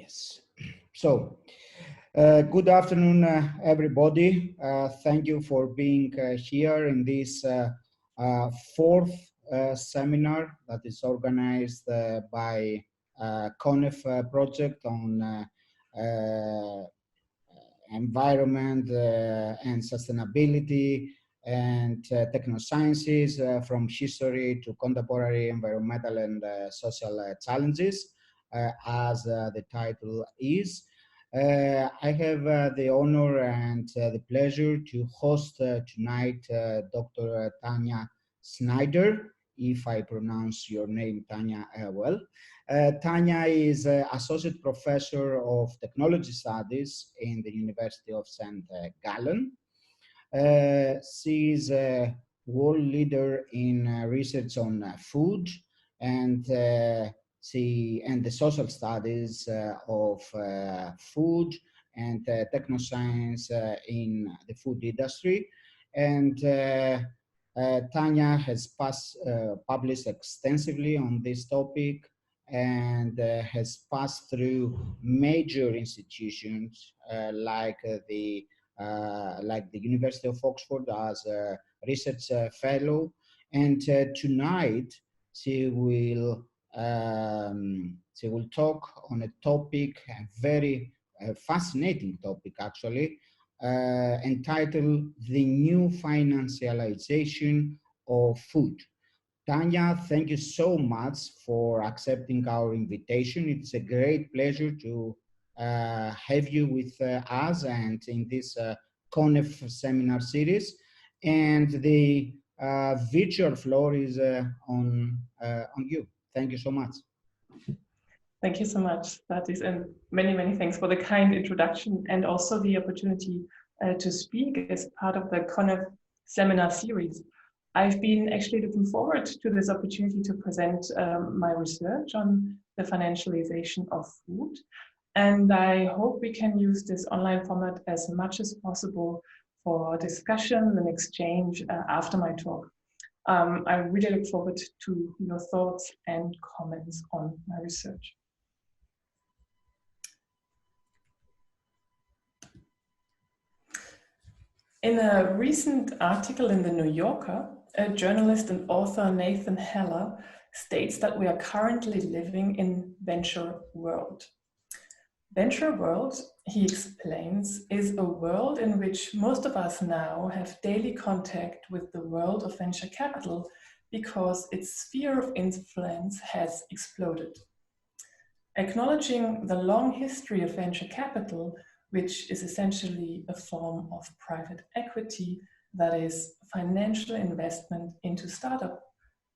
Yes. So, good afternoon, everybody. Thank you for being here in this fourth seminar that is organized by CONEF project on environment and sustainability and techno-sciences from history to contemporary environmental and social challenges, as the title is. I have the honor and the pleasure to host tonight Dr. Tanja Schneider, if I pronounce your name, Tanja, well. Tanja is Associate Professor of Technology Studies in the University of St. Galen. She is a world leader in research on food and the social studies of food and techno-science in the food industry. And Tanja has published extensively on this topic and has passed through major institutions like the University of Oxford as a research fellow. And tonight she will talk on a topic, a very fascinating topic actually, entitled The New Financialization of Food. Tanja, thank you so much for accepting our invitation. It's a great pleasure to have you with us and in this CONEF seminar series. And the virtual floor is on you. Thank you so much. Thank you so much, Stathis, and many, many thanks for the kind introduction and also the opportunity to speak as part of the CONEF seminar series. I've been actually looking forward to this opportunity to present my research on the financialization of food. And I hope we can use this online format as much as possible for discussion and exchange after my talk. I really look forward to your thoughts and comments on my research. In a recent article in the New Yorker, a journalist and author, Nathan Heller, states that we are currently living in venture world. Venture world, he explains, is a world in which most of us now have daily contact with the world of venture capital because its sphere of influence has exploded. Acknowledging the long history of venture capital, which is essentially a form of private equity, that is financial investment into startup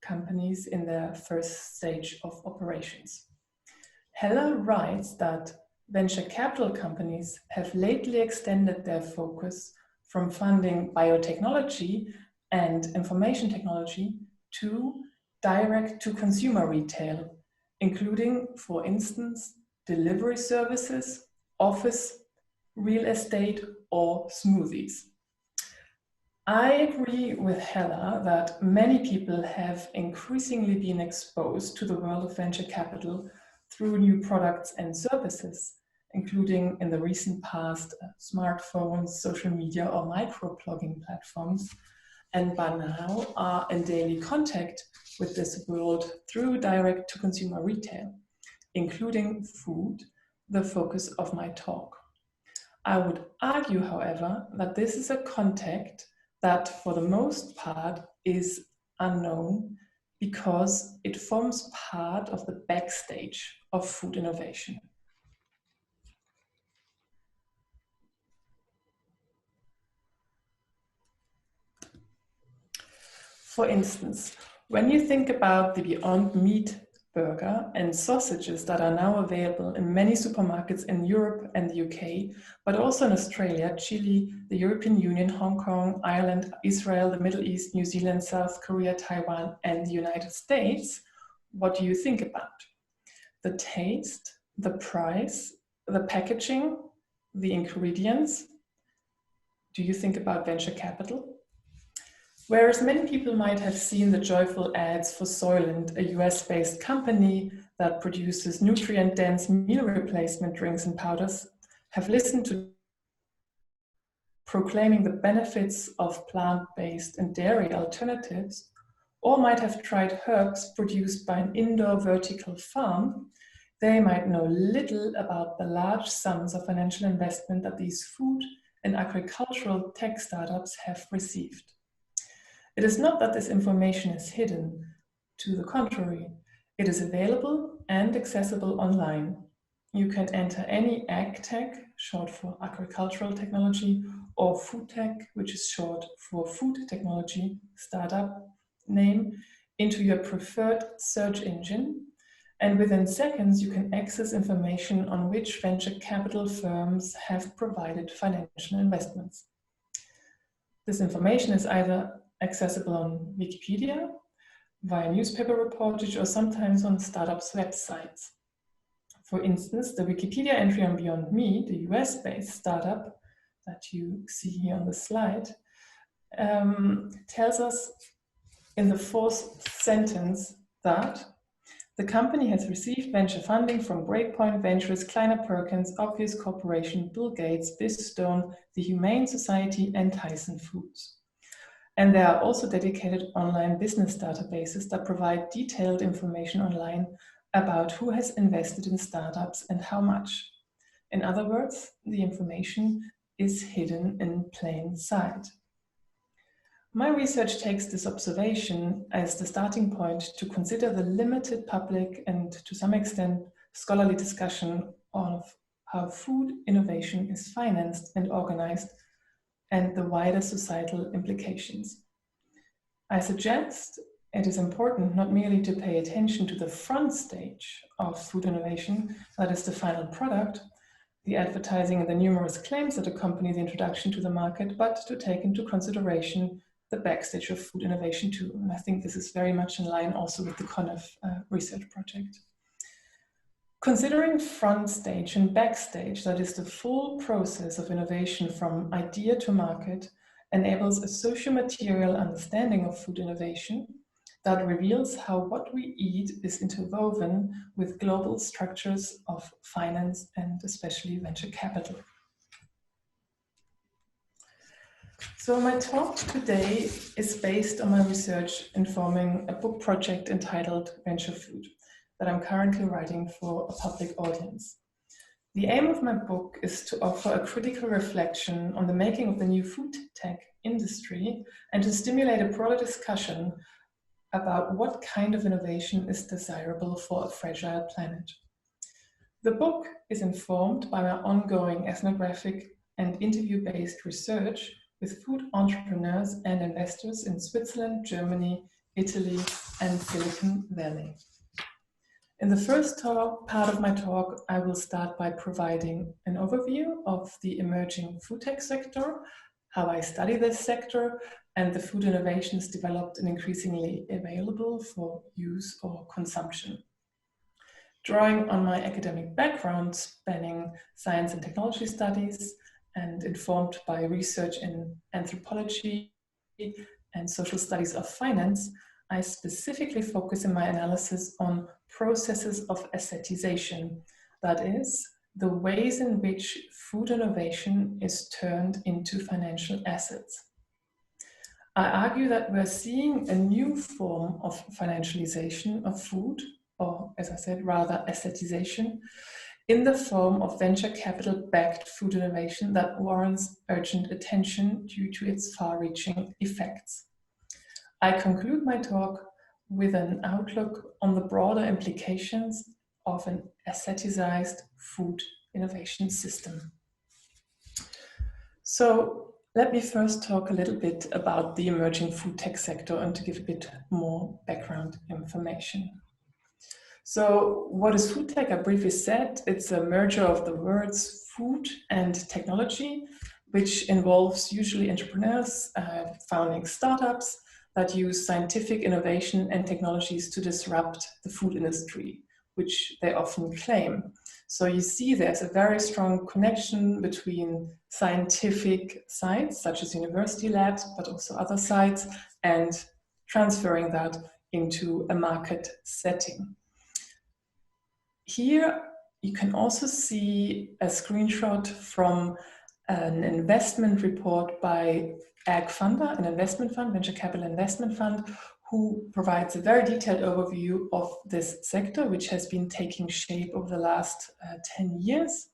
companies in their first stage of operations. Heller writes that venture capital companies have lately extended their focus from funding biotechnology and information technology to direct-to-consumer retail, including, for instance, delivery services, office, real estate, or smoothies. I agree with Heller that many people have increasingly been exposed to the world of venture capital through new products and services, including in the recent past smartphones, social media, or microblogging platforms, and by now are in daily contact with this world through direct-to-consumer retail, including food, the focus of my talk. I would argue, however, that this is a contact that for the most part is unknown because it forms part of the backstage of food innovation. For instance, when you think about the Beyond Meat burger and sausages that are now available in many supermarkets in Europe and the UK, but also in Australia, Chile, the European Union, Hong Kong, Ireland, Israel, the Middle East, New Zealand, South Korea, Taiwan, and the United States, what do you think about? The taste, the price, the packaging, the ingredients? Do you think about venture capital? Whereas many people might have seen the joyful ads for Soylent, a US-based company that produces nutrient-dense meal replacement drinks and powders have listened to proclaiming the benefits of plant-based and dairy alternatives, or might have tried herbs produced by an indoor vertical farm, they might know little about the large sums of financial investment that these food and agricultural tech startups have received. It is not that this information is hidden. To the contrary, it is available and accessible online. You can enter any ag tech, short for agricultural technology, or food tech, which is short for food technology, startup name, into your preferred search engine. And within seconds, you can access information on which venture capital firms have provided financial investments. This information is either accessible on Wikipedia, via newspaper reportage, or sometimes on startups' websites. For instance, the Wikipedia entry on Beyond Me, the US-based startup that you see here on the slide, tells us in the fourth sentence that the company has received venture funding from Breakpoint Ventures, Kleiner Perkins, Obvious Corporation, Bill Gates, Bizstone, the Humane Society, and Tyson Foods. And there are also dedicated online business databases that provide detailed information online about who has invested in startups and how much. In other words, the information is hidden in plain sight. My research takes this observation as the starting point to consider the limited public and, to some extent, scholarly discussion of how food innovation is financed and organized and the wider societal implications. I suggest it is important not merely to pay attention to the front stage of food innovation, that is the final product, the advertising and the numerous claims that accompany the introduction to the market, but to take into consideration the backstage of food innovation too. And I think this is very much in line also with the CONEF research project. Considering front stage and backstage, that is the full process of innovation from idea to market, enables a socio-material understanding of food innovation that reveals how what we eat is interwoven with global structures of finance and especially venture capital. So my talk today is based on my research informing a book project entitled Venture Food that I'm currently writing for a public audience. The aim of my book is to offer a critical reflection on the making of the new food tech industry and to stimulate a broader discussion about what kind of innovation is desirable for a fragile planet. The book is informed by my ongoing ethnographic and interview-based research with food entrepreneurs and investors in Switzerland, Germany, Italy, and Silicon Valley. In the first part of my talk, I will start by providing an overview of the emerging food tech sector, how I study this sector, and the food innovations developed and increasingly available for use or consumption. Drawing on my academic background spanning science and technology studies and informed by research in anthropology and social studies of finance, I specifically focus in my analysis on processes of assetization, that is, the ways in which food innovation is turned into financial assets. I argue that we're seeing a new form of financialization of food, or as I said, rather assetization, in the form of venture capital-backed food innovation that warrants urgent attention due to its far-reaching effects. I conclude my talk with an outlook on the broader implications of an assetized food innovation system. So let me first talk a little bit about the emerging food tech sector and to give a bit more background information. So what is food tech? I briefly said it's a merger of the words food and technology, which involves usually entrepreneurs founding startups that use scientific innovation and technologies to disrupt the food industry, which they often claim. So you see there's a very strong connection between scientific sites, such as university labs, but also other sites, and transferring that into a market setting. Here you can also see a screenshot from an investment report by AgFunder, an investment fund, venture capital investment fund, who provides a very detailed overview of this sector, which has been taking shape over the last 10 years.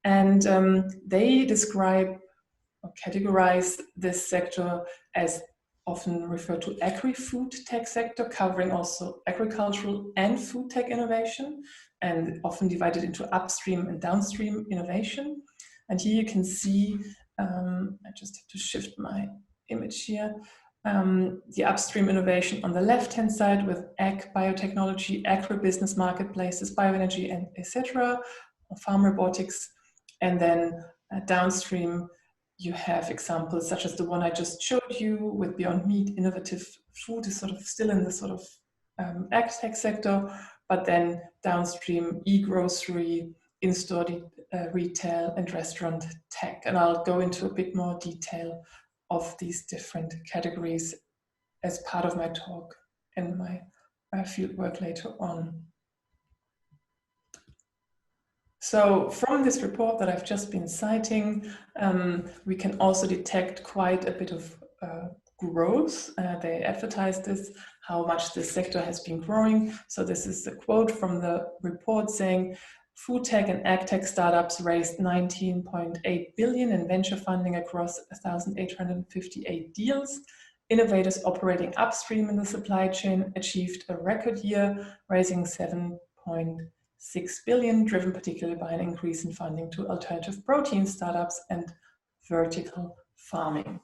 And they describe or categorize this sector as often referred to agri-food tech sector, covering also agricultural and food tech innovation, and often divided into upstream and downstream innovation. And here you can see, I just have to shift my image here, the upstream innovation on the left-hand side with ag biotechnology, agribusiness marketplaces, bioenergy, and etc., farm robotics. And then downstream, you have examples such as the one I just showed you with Beyond Meat. Innovative food is sort of still in the sort of ag tech sector, but then downstream e-grocery, in-store retail, and restaurant tech. And I'll go into a bit more detail of these different categories as part of my talk and my field work later on. So from this report that I've just been citing, we can also detect quite a bit of growth. They advertise this, how much this sector has been growing. So this is a quote from the report saying, food tech and ag tech startups raised 19.8 billion in venture funding across 1,858 deals. Innovators operating upstream in the supply chain achieved a record year, raising 7.6 billion, driven particularly by an increase in funding to alternative protein startups and vertical farming.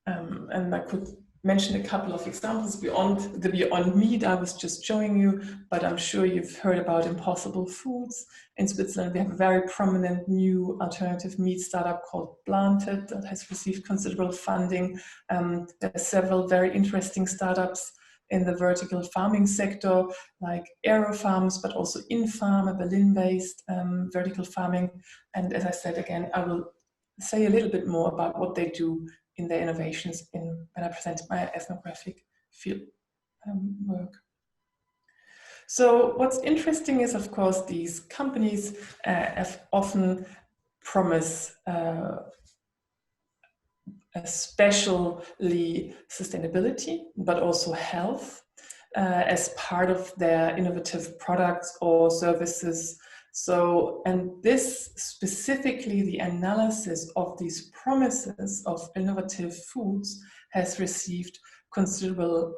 And I could mention a couple of examples beyond the Beyond Meat I was just showing you, but I'm sure you've heard about Impossible Foods. In Switzerland, we have a very prominent new alternative meat startup called Planted that has received considerable funding. There are several very interesting startups in the vertical farming sector, like AeroFarms, but also InFarm, a Berlin-based vertical farming. And as I said again, I will say a little bit more about what they do in their innovations when I present my ethnographic field work. So what's interesting is, of course, these companies often promise especially sustainability, but also health as part of their innovative products or services. So, and this specifically, the analysis of these promises of innovative foods has received considerable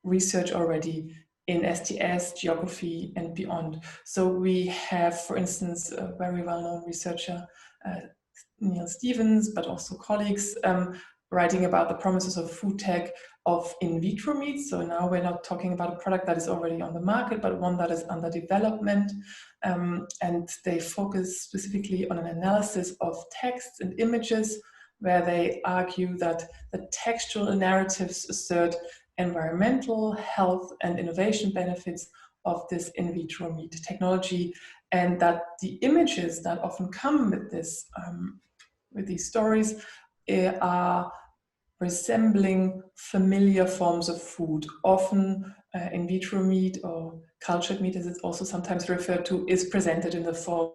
research already in STS, geography, and beyond. So we have, for instance, a very well-known researcher, Neil Stevens, but also colleagues writing about the promises of food tech of in vitro meat. So now we're not talking about a product that is already on the market, but one that is under development. And they focus specifically on an analysis of texts and images, where they argue that the textual narratives assert environmental, health, and innovation benefits of this in vitro meat technology, and that the images that often come with this, with these stories, are resembling familiar forms of food. Often in vitro meat, or cultured meat as it's also sometimes referred to, is presented in the form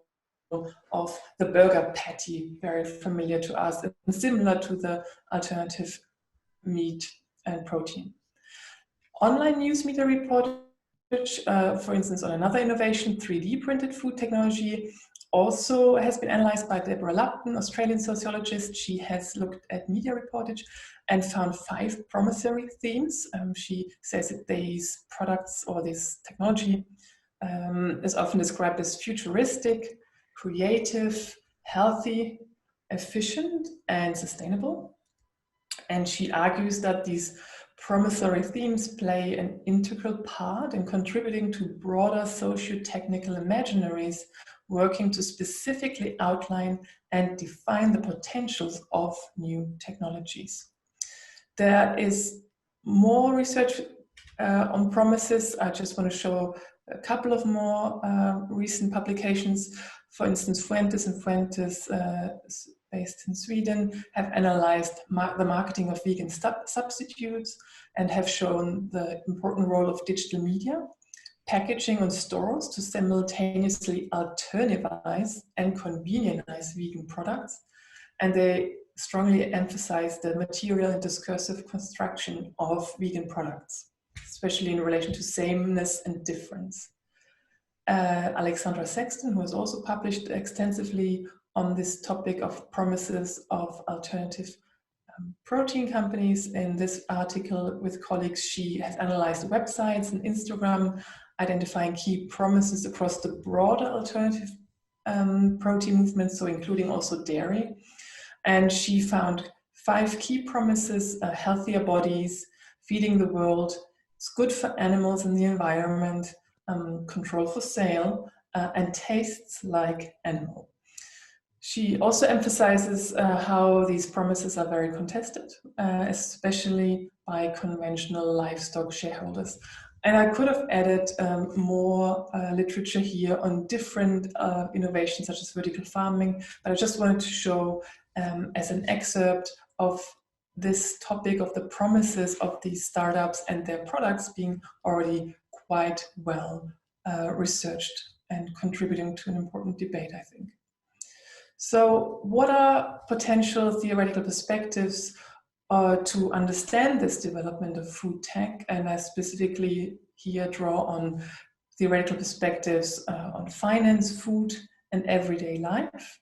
of the burger patty, very familiar to us and similar to the alternative meat and protein. Online news media reportage, for instance, on another innovation, 3D printed food technology, also has been analyzed by Deborah Lupton, Australian sociologist. She has looked at media reportage and found 5 promissory themes. She says that these products or this technology is often described as futuristic, creative, healthy, efficient, and sustainable. And she argues that these promissory themes play an integral part in contributing to broader socio-technical imaginaries, working to specifically outline and define the potentials of new technologies. There is more research on promises. I just want to show a couple of more recent publications. For instance, Fuentes and Fuentes, based in Sweden, have analyzed the marketing of vegan substitutes and have shown the important role of digital media packaging on stores to simultaneously alternativize and convenientize vegan products. And they strongly emphasize the material and discursive construction of vegan products, especially in relation to sameness and difference. Alexandra Sexton, who has also published extensively on this topic of promises of alternative protein companies. In this article with colleagues, she has analyzed websites and Instagram, identifying key promises across the broader alternative protein movement, so including also dairy. And she found 5 key promises: healthier bodies, feeding the world, it's good for animals and the environment, control for sale, and tastes like animal. She also emphasizes how these promises are very contested, especially by conventional livestock shareholders. And I could have added more literature here on different innovations such as vertical farming, but I just wanted to show as an excerpt of this topic of the promises of these startups and their products being already quite well researched and contributing to an important debate, I think. So what are potential theoretical perspectives to understand this development of food tech? And I specifically here draw on theoretical perspectives on finance, food, and everyday life.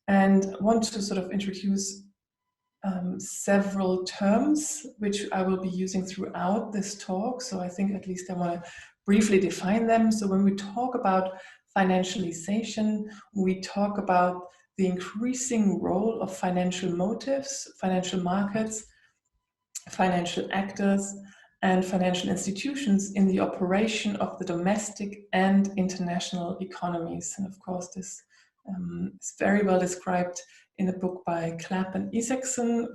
And want to sort of introduce several terms which I will be using throughout this talk. So I think at least I want to briefly define them. So when we talk about financialization, we talk about the increasing role of financial motives, financial markets, financial actors, and financial institutions in the operation of the domestic and international economies. And of course, this is very well described in a book by Clapp and Isaacson,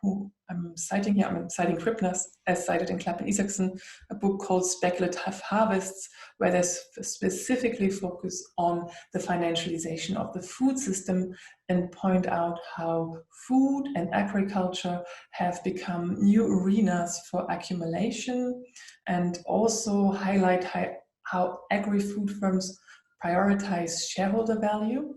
who I'm citing here. I'm citing Krippner as cited in Clapp and Isaacson, a book called Speculative Harvests, where they specifically focus on the financialization of the food system and point out how food and agriculture have become new arenas for accumulation, and also highlight how agri-food firms prioritize shareholder value,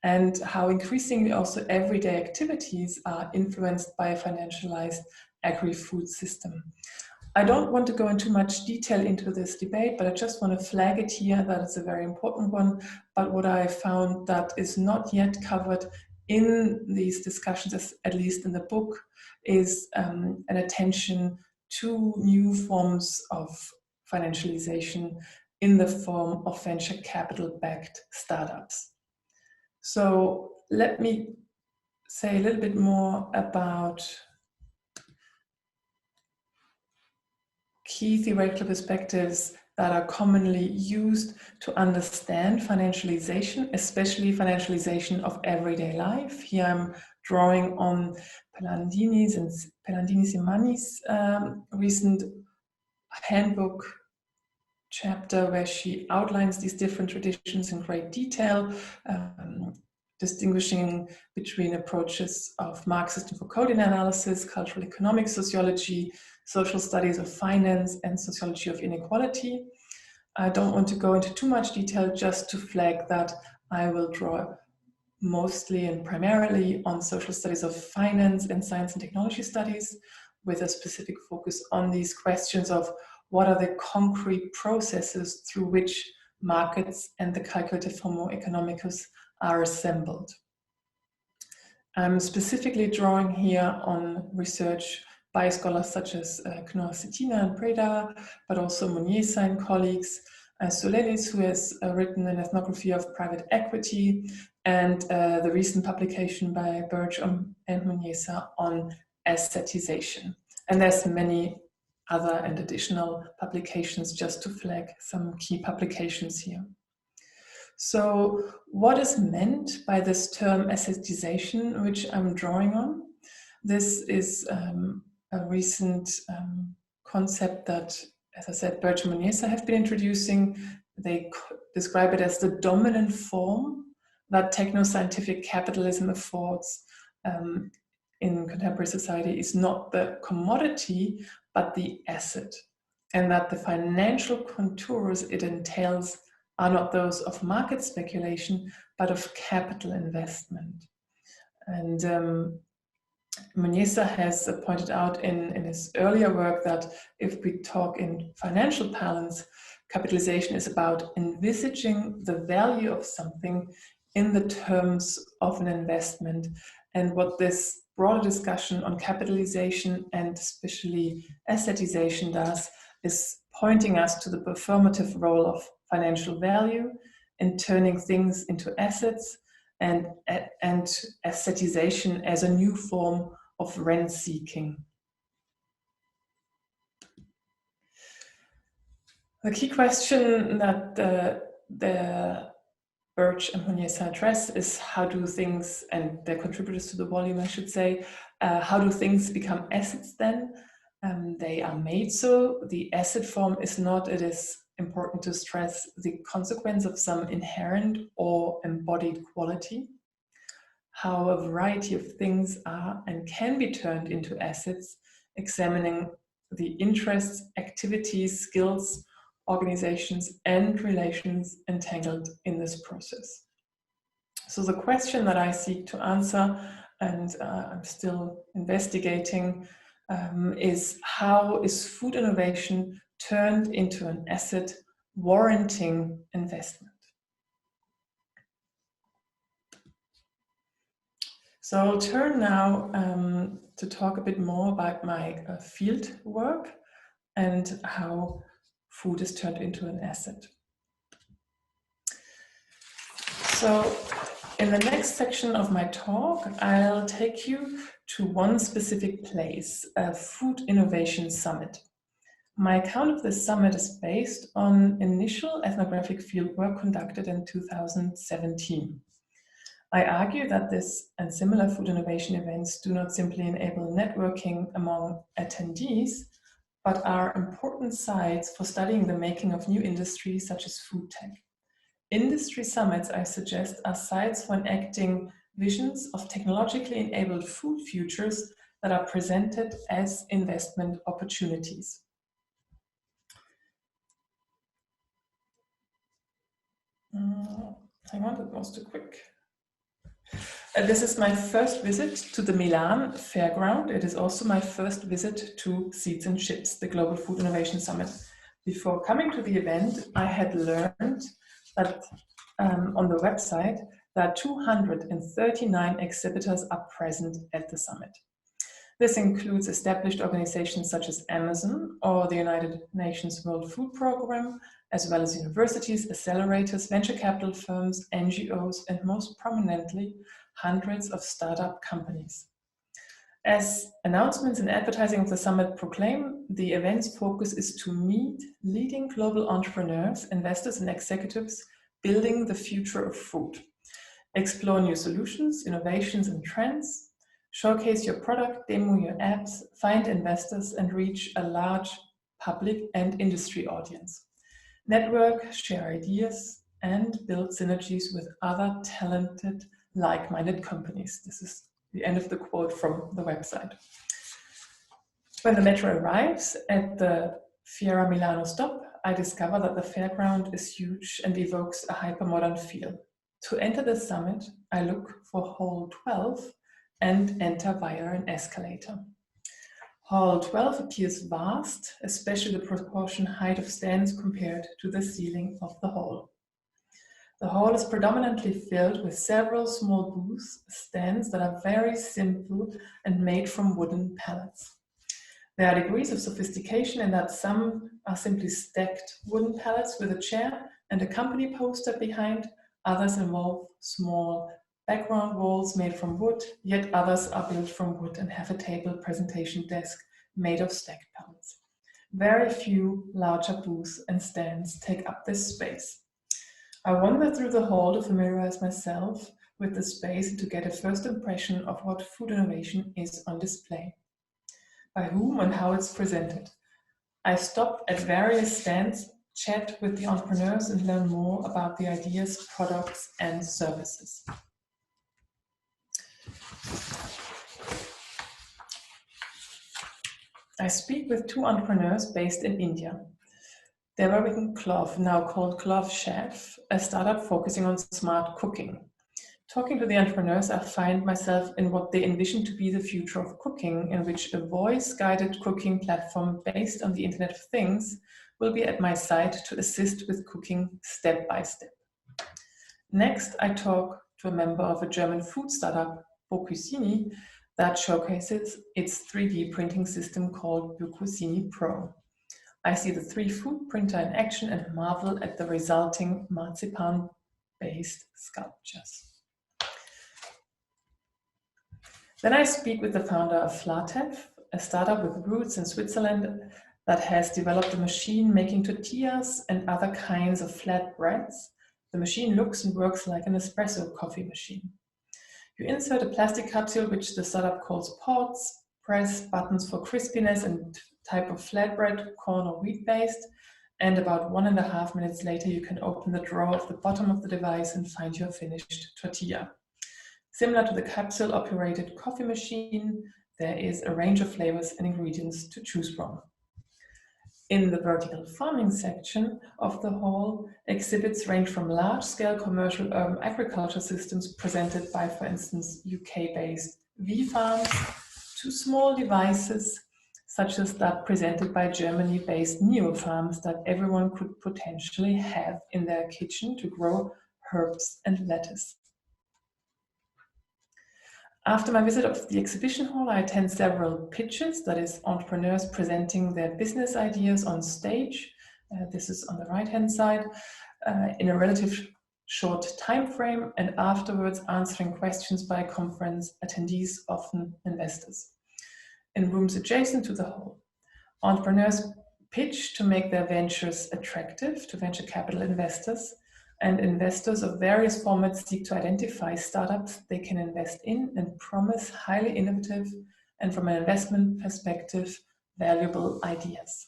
and how increasingly also everyday activities are influenced by a financialized agri-food system. I don't want to go into much detail into this debate, but I just want to flag it here that it's a very important one. But what I found that is not yet covered in these discussions, at least in the book, is an attention to new forms of financialization in the form of venture capital-backed startups. So let me say a little bit more about key theoretical perspectives that are commonly used to understand financialization, especially financialization of everyday life. Here I'm drawing on Pelandini's and Imani's recent handbook chapter, where she outlines these different traditions in great detail, distinguishing between approaches of Marxist and Foucauldian analysis, cultural economic sociology, social studies of finance, and sociology of inequality. I don't want to go into too much detail, just to flag that I will draw mostly and primarily on social studies of finance and science and technology studies, with a specific focus on these questions of what are the concrete processes through which markets and the calculative Homo economicus are assembled. I'm specifically drawing here on research by scholars such as Knorr-Cetina and Preda, but also Muniesa and colleagues, Solelis, who has written an ethnography of private equity, and the recent publication by Birch and Muniesa on assetization. And there's many other and additional publications, just to flag some key publications here. So what is meant by this term assetization, which I'm drawing on? This is a recent concept that, as I said, Birch and Muniesa have been introducing. They describe it as the dominant form that techno-scientific capitalism affords in contemporary society is not the commodity, but the asset. and that the financial contours it entails are not those of market speculation, but of capital investment. And Munesa has pointed out in his earlier work that if we talk in financial parlance, capitalization is about envisaging the value of something in the terms of an investment. And what this broader discussion on capitalization and especially assetization does is pointing us to the performative role of financial value in turning things into assets, and assetization as a new form of rent seeking. The key question that the Birch and Munesa address is how do things, and their contributors to the volume I should say, how do things become assets then? They are made so. The asset form is not, it is important to stress, the consequence of some inherent or embodied quality. How a variety of things are and can be turned into assets, examining the interests, activities, skills, organizations, and relations entangled in this process. So the question that I seek to answer, and I'm still investigating, is how is food innovation turned into an asset warranting investment? So I'll turn now to talk a bit more about my field work and how food is turned into an asset. So in the next section of my talk, I'll take you to one specific place, a Food Innovation Summit. My account of this summit is based on initial ethnographic fieldwork conducted in 2017. I argue that this and similar food innovation events do not simply enable networking among attendees, but are important sites for studying the making of new industries such as food tech. Industry summits, I suggest, are sites for enacting visions of technologically enabled food futures that are presented as investment opportunities. Hang on, that was too quick. This is my first visit to the Milan Fairground. It is also my first visit to Seeds and Chips, the Global Food Innovation Summit. Before coming to the event, I had learned that on the website that 239 exhibitors are present at the summit. This includes established organizations such as Amazon or the United Nations World Food Programme, as well as universities, accelerators, venture capital firms, NGOs, and most prominently, hundreds of startup companies. As announcements and advertising of the summit proclaim, the event's focus is to meet leading global entrepreneurs, investors, and executives building the future of food. Explore new solutions, innovations, and trends. Showcase your product, demo your apps, find investors, and reach a large public and industry audience. Network, share ideas, and build synergies with other talented, like-minded companies. This is the end of the quote from the website. When the metro arrives at the Fiera Milano stop, I discover that the fairground is huge and evokes a hypermodern feel. To enter the summit, I look for Hall 12 and enter via an escalator. Hall 12 appears vast, especially the proportion height of stands compared to the ceiling of the hall. The hall is predominantly filled with several small booths, stands that are very simple and made from wooden pallets. There are degrees of sophistication in that some are simply stacked wooden pallets with a chair and a company poster behind. Others involve small background walls made from wood, yet others are built from wood and have a table presentation desk made of stacked pallets. Very few larger booths and stands take up this space. I wander through the hall to familiarize myself with the space and to get a first impression of what food innovation is on display, by whom and how it's presented. I stop at various stands, chat with the entrepreneurs, and learn more about the ideas, products, and services. I I speak with two entrepreneurs based in India. They're working Clove, now called Clove Chef, a startup focusing on smart cooking. Talking to the entrepreneurs, I find myself in what they envision to be the future of cooking, in which a voice-guided cooking platform based on the Internet of Things will be at my side to assist with cooking step by step. Next, I talk to a member of a German food startup, Bocusini, that showcases its 3D printing system called Bocusini Pro. I see the 3D food printer in action and marvel at the resulting marzipan-based sculptures. Then I speak with the founder of Flatev, a startup with roots in Switzerland that has developed a machine making tortillas and other kinds of flat breads. The machine looks and works like an espresso coffee machine. You insert a plastic capsule, which the startup calls pods, press buttons for crispiness and type of flatbread, corn or wheat-based, and about 1.5 minutes later you can open the drawer of the bottom of the device and find your finished tortilla. Similar to the capsule-operated coffee machine, there is a range of flavors and ingredients to choose from. In the vertical farming section of the hall, exhibits range from large-scale commercial urban agriculture systems presented by, for instance, UK-based V-Farms, to small devices such as that presented by Germany-based Neo-Farms that everyone could potentially have in their kitchen to grow herbs and lettuce. After my visit of the exhibition hall, I attend several pitches, that is, entrepreneurs presenting their business ideas on stage. This is on the right-hand side, in a relative short time frame, and afterwards answering questions by conference attendees, often investors. In rooms adjacent to the hall, entrepreneurs pitch to make their ventures attractive to venture capital investors, and investors of various formats seek to identify startups they can invest in and promise highly innovative and, from an investment perspective, valuable ideas.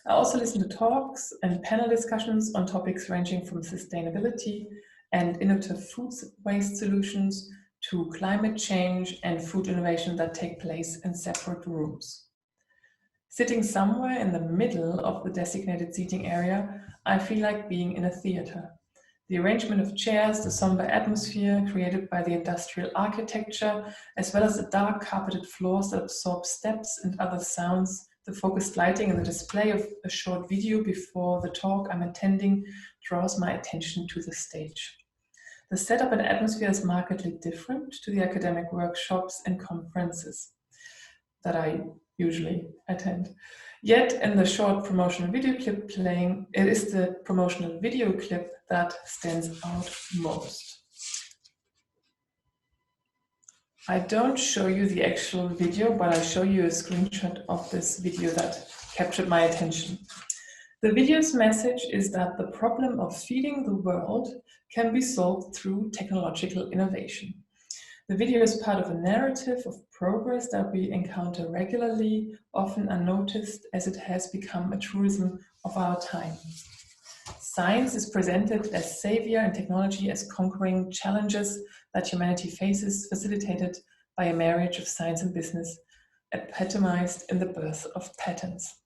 I also listen to talks and panel discussions on topics ranging from sustainability and innovative food waste solutions to climate change and food innovation that take place in separate rooms. Sitting somewhere in the middle of the designated seating area, I feel like being in a theater. The arrangement of chairs, the somber atmosphere created by the industrial architecture, as well as the dark carpeted floors that absorb steps and other sounds, the focused lighting and the display of a short video before the talk I'm attending draws my attention to the stage. The setup and atmosphere is markedly different to the academic workshops and conferences that I usually attend. Yet in the short promotional video clip playing, it is the promotional video clip that stands out most. I don't show you the actual video, but I show you a screenshot of this video that captured my attention. The video's message is that the problem of feeding the world can be solved through technological innovation. The video is part of a narrative of progress that we encounter regularly, often unnoticed, as it has become a truism of our time. Science is presented as savior and technology as conquering challenges that humanity faces, facilitated by a marriage of science and business, epitomized in the birth of patents.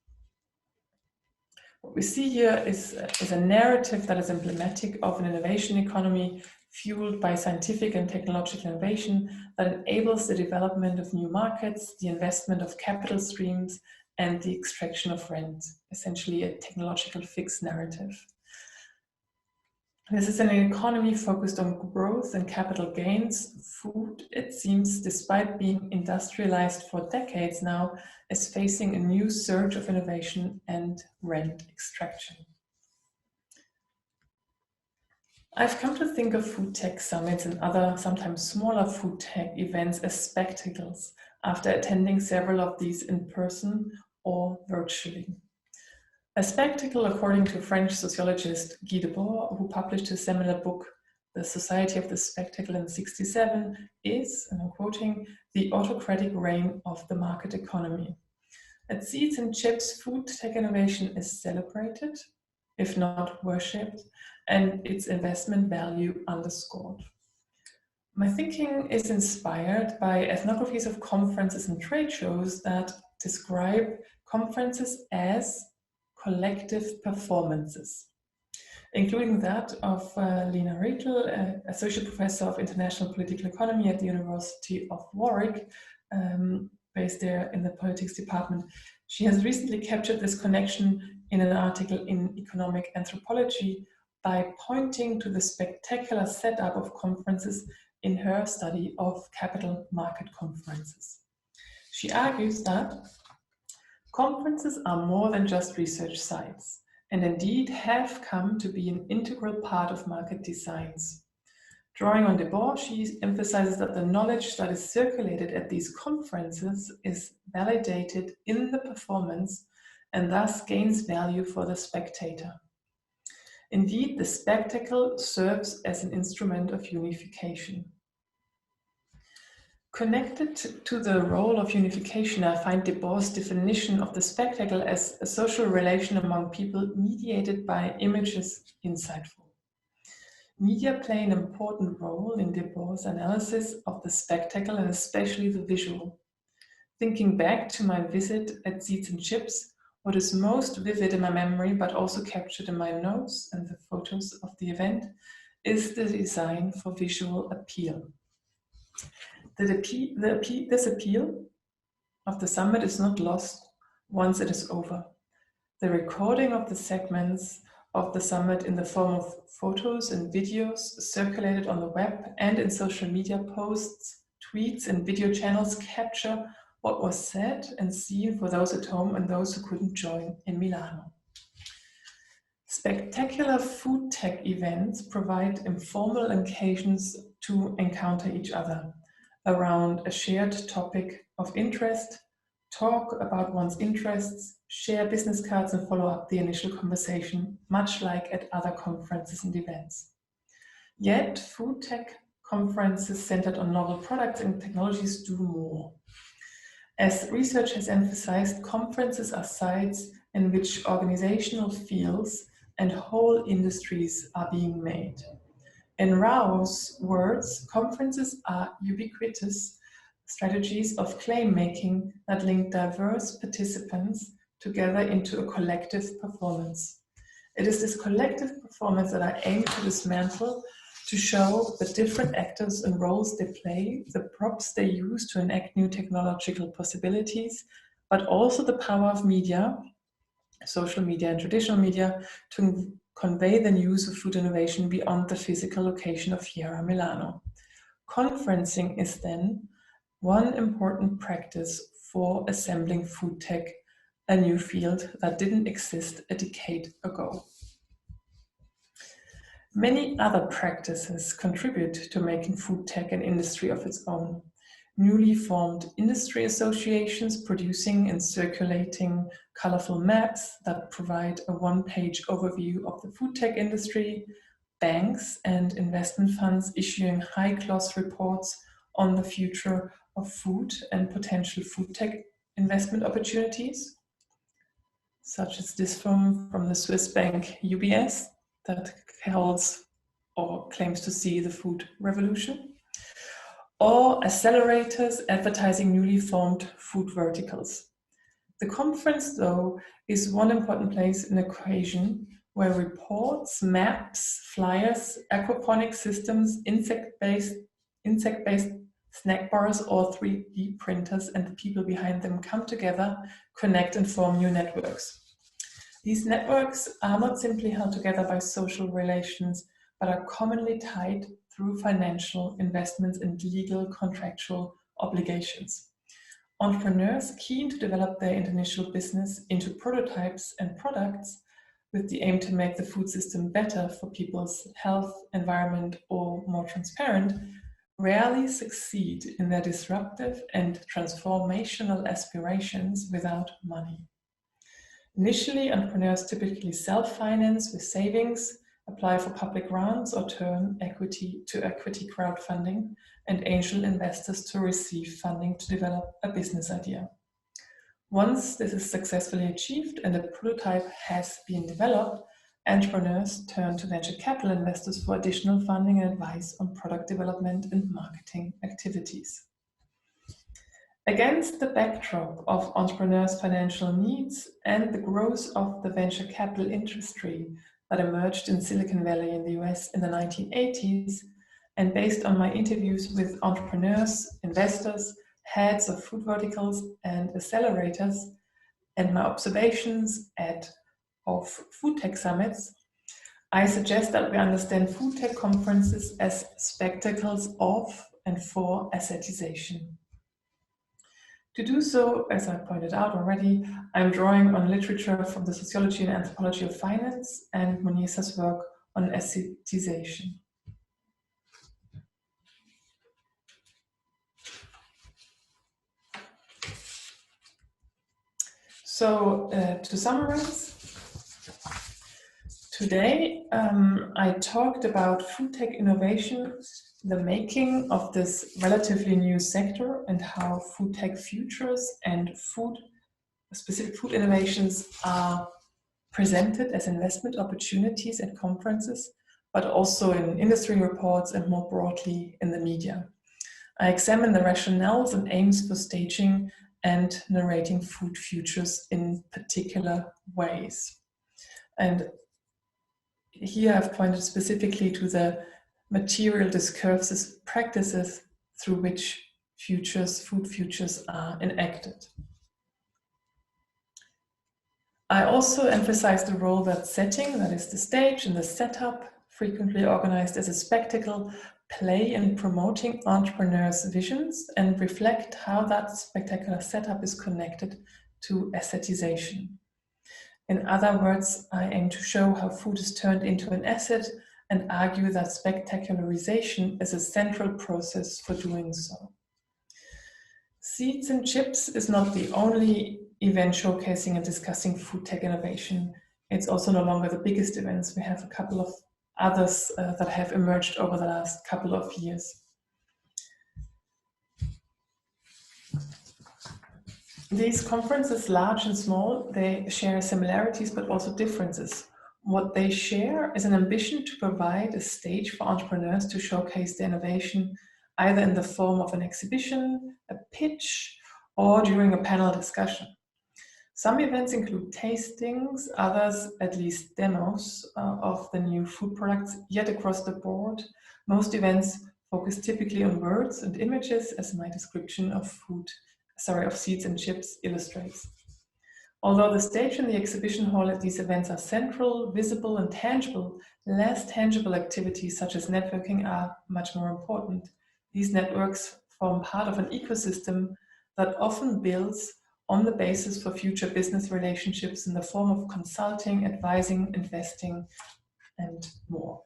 What we see here is a narrative that is emblematic of an innovation economy fueled by scientific and technological innovation that enables the development of new markets, the investment of capital streams, and the extraction of rent, essentially a technological fixed narrative. This is an economy focused on growth and capital gains. Food, it seems, despite being industrialized for decades now, is facing a new surge of innovation and rent extraction. I've come to think of food tech summits and other, sometimes smaller food tech events as spectacles after attending several of these in person or virtually. A spectacle, according to French sociologist Guy Debord, who published a seminal book, The Society of the Spectacle in 1967, is, and I'm quoting, the autocratic reign of the market economy. At Seeds and Chips, food tech innovation is celebrated, if not worshipped, and its investment value underscored. My thinking is inspired by ethnographies of conferences and trade shows that describe conferences as collective performances, including that of Lena Riedl, Associate Professor of International Political Economy at the University of Warwick, based there in the Politics Department. She has recently captured this connection in an article in Economic Anthropology by pointing to the spectacular setup of conferences in her study of capital market conferences. She argues that conferences are more than just research sites, and indeed have come to be an integral part of market designs. Drawing on Debord, she emphasizes that the knowledge that is circulated at these conferences is validated in the performance and thus gains value for the spectator. Indeed, the spectacle serves as an instrument of unification. Connected to the role of unification, I find Debord's definition of the spectacle as a social relation among people mediated by images insightful. Media play an important role in Debord's analysis of the spectacle and especially the visual. Thinking back to my visit at Seeds and Chips, what is most vivid in my memory, but also captured in my notes and the photos of the event, is the design for visual appeal. This appeal of the summit is not lost once it is over. The recording of the segments of the summit in the form of photos and videos circulated on the web and in social media posts, tweets, and video channels capture what was said and seen for those at home and those who couldn't join in Milano. Spectacular food tech events provide informal occasions to encounter each other around a shared topic of interest, talk about one's interests, share business cards, and follow up the initial conversation, much like at other conferences and events. Yet, food tech conferences centered on novel products and technologies do more. As research has emphasized, conferences are sites in which organizational fields and whole industries are being made. In Rao's words, conferences are ubiquitous strategies of claim-making that link diverse participants together into a collective performance. It is this collective performance that I aim to dismantle to show the different actors and roles they play, the props they use to enact new technological possibilities, but also the power of media, social media and traditional media, to convey the news of food innovation beyond the physical location of Fiera Milano. Conferencing is then one important practice for assembling food tech, a new field that didn't exist a decade ago. Many other practices contribute to making food tech an industry of its own. Newly formed industry associations producing and circulating colorful maps that provide a one-page overview of the food tech industry, banks and investment funds issuing high-gloss reports on the future of food and potential food tech investment opportunities, such as this from the Swiss bank UBS that holds or claims to see the food revolution, or accelerators advertising newly formed food verticals. The conference, though, is one important place in the equation where reports, maps, flyers, aquaponic systems, insect-based snack bars, or 3D printers and the people behind them come together, connect, and form new networks. These networks are not simply held together by social relations, but are commonly tied through financial investments and legal contractual obligations. Entrepreneurs keen to develop their initial business into prototypes and products with the aim to make the food system better for people's health, environment, or more transparent, rarely succeed in their disruptive and transformational aspirations without money. Initially, entrepreneurs typically self-finance with savings, apply for public grants, or turn equity to equity crowdfunding and angel investors to receive funding to develop a business idea. Once this is successfully achieved and a prototype has been developed, entrepreneurs turn to venture capital investors for additional funding and advice on product development and marketing activities. Against the backdrop of entrepreneurs' financial needs and the growth of the venture capital industry that emerged in Silicon Valley in the US in the 1980s, and based on my interviews with entrepreneurs, investors, heads of food verticals and accelerators, and my observations of food tech summits, I suggest that we understand food tech conferences as spectacles of and for assetization. To do so, as I pointed out already, I'm drawing on literature from the sociology and anthropology of finance and Monisa's work on assetization. So to summarize, today I talked about food tech innovation, the making of this relatively new sector, and how food tech futures and specific food innovations are presented as investment opportunities at conferences, but also in industry reports and more broadly in the media. I examine the rationales and aims for staging and narrating food futures in particular ways. And here I've pointed specifically to the material discursive practices through which food futures are enacted. I also emphasize the role that setting, that is the stage and the setup, frequently organized as a spectacle, play in promoting entrepreneurs' visions and reflect how that spectacular setup is connected to assetization. In other words, I aim to show how food is turned into an asset and argue that spectacularization is a central process for doing so. Seeds and Chips is not the only event showcasing and discussing food tech innovation. It's also no longer the biggest events. We have a couple of others that have emerged over the last couple of years. These conferences, large and small, they share similarities but also differences. What they share is an ambition to provide a stage for entrepreneurs to showcase their innovation, either in the form of an exhibition, a pitch, or during a panel discussion. Some events include tastings, others at least demos of the new food products, yet across the board, most events focus typically on words and images, as my description of Seeds and Chips illustrates. Although the stage and the exhibition hall at these events are central, visible, and tangible, less tangible activities such as networking are much more important. These networks form part of an ecosystem that often builds on the basis for future business relationships in the form of consulting, advising, investing, and more.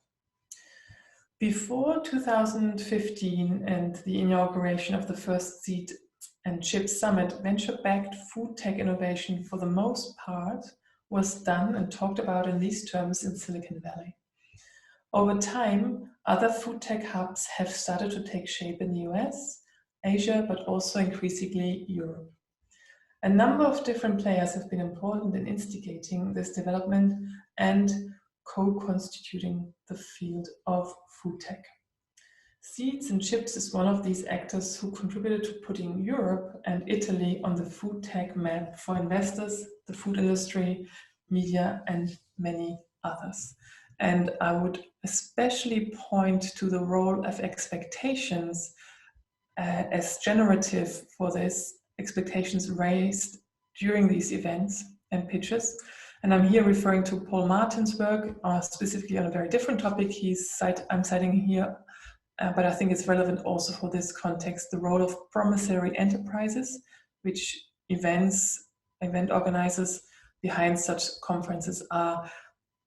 Before 2015 and the inauguration of the first Seed and Chips Summit, venture-backed food tech innovation for the most part was done and talked about in these terms in Silicon Valley. Over time, other food tech hubs have started to take shape in the US, Asia, but also increasingly Europe. A number of different players have been important in instigating this development and co-constituting the field of food tech. Seeds and Chips is one of these actors who contributed to putting Europe and Italy on the food tech map for investors, the food industry, media, and many others. And I would especially point to the role of expectations as generative for this, expectations raised during these events and pitches. And I'm here referring to Paul Martin's work, specifically on a very different topic I'm citing here, but I think it's relevant also for this context, the role of promissory enterprises, which event organizers behind such conferences are,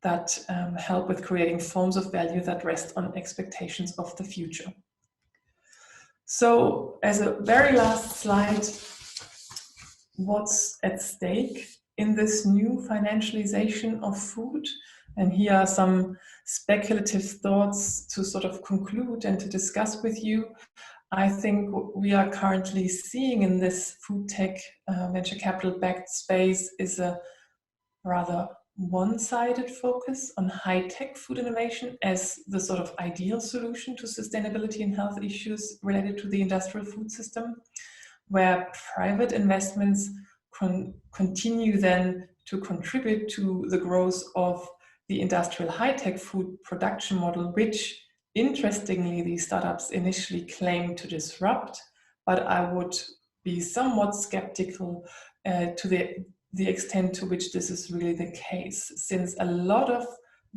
that help with creating forms of value that rest on expectations of the future. So as a very last slide, what's at stake in this new financialization of food? And here are some speculative thoughts to sort of conclude and to discuss with you. I think what we are currently seeing in this food tech venture capital backed space is a rather one-sided focus on high-tech food innovation as the sort of ideal solution to sustainability and health issues related to the industrial food system, where private investments continue then to contribute to the growth of the industrial high-tech food production model, which interestingly these startups initially claim to disrupt, but I would be somewhat skeptical to the extent to which this is really the case, since a lot of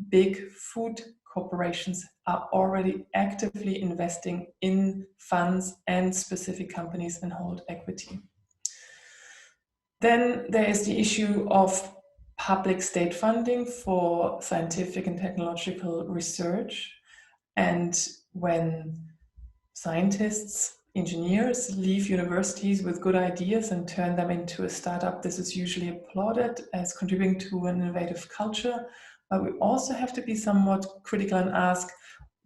big food corporations are already actively investing in funds and specific companies and hold equity. Then there is the issue of public state funding for scientific and technological research. And when scientists, engineers leave universities with good ideas and turn them into a startup, this is usually applauded as contributing to an innovative culture. But we also have to be somewhat critical and ask,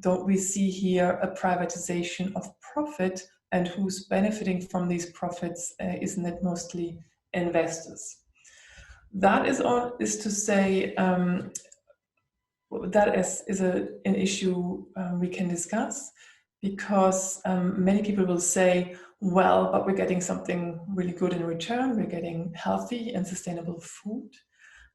don't we see here a privatization of profit, and who's benefiting from these profits? Isn't it mostly investors? That is to say, that is an issue we can discuss, because many people will say, well, but we're getting something really good in return. We're getting healthy and sustainable food.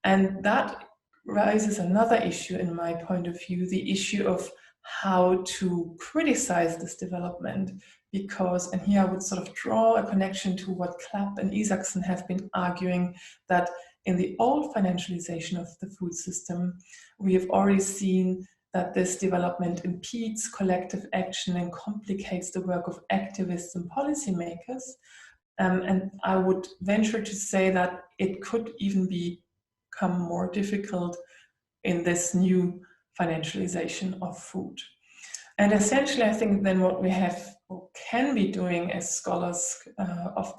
And that raises another issue in my point of view, the issue of how to criticize this development. Because, and here I would sort of draw a connection to what Klapp and Isaacson have been arguing, that in the old financialization of the food system, we have already seen that this development impedes collective action and complicates the work of activists and policymakers. And I would venture to say that it could even become more difficult in this new financialization of food. And essentially, I think then what we have or can be doing as scholars of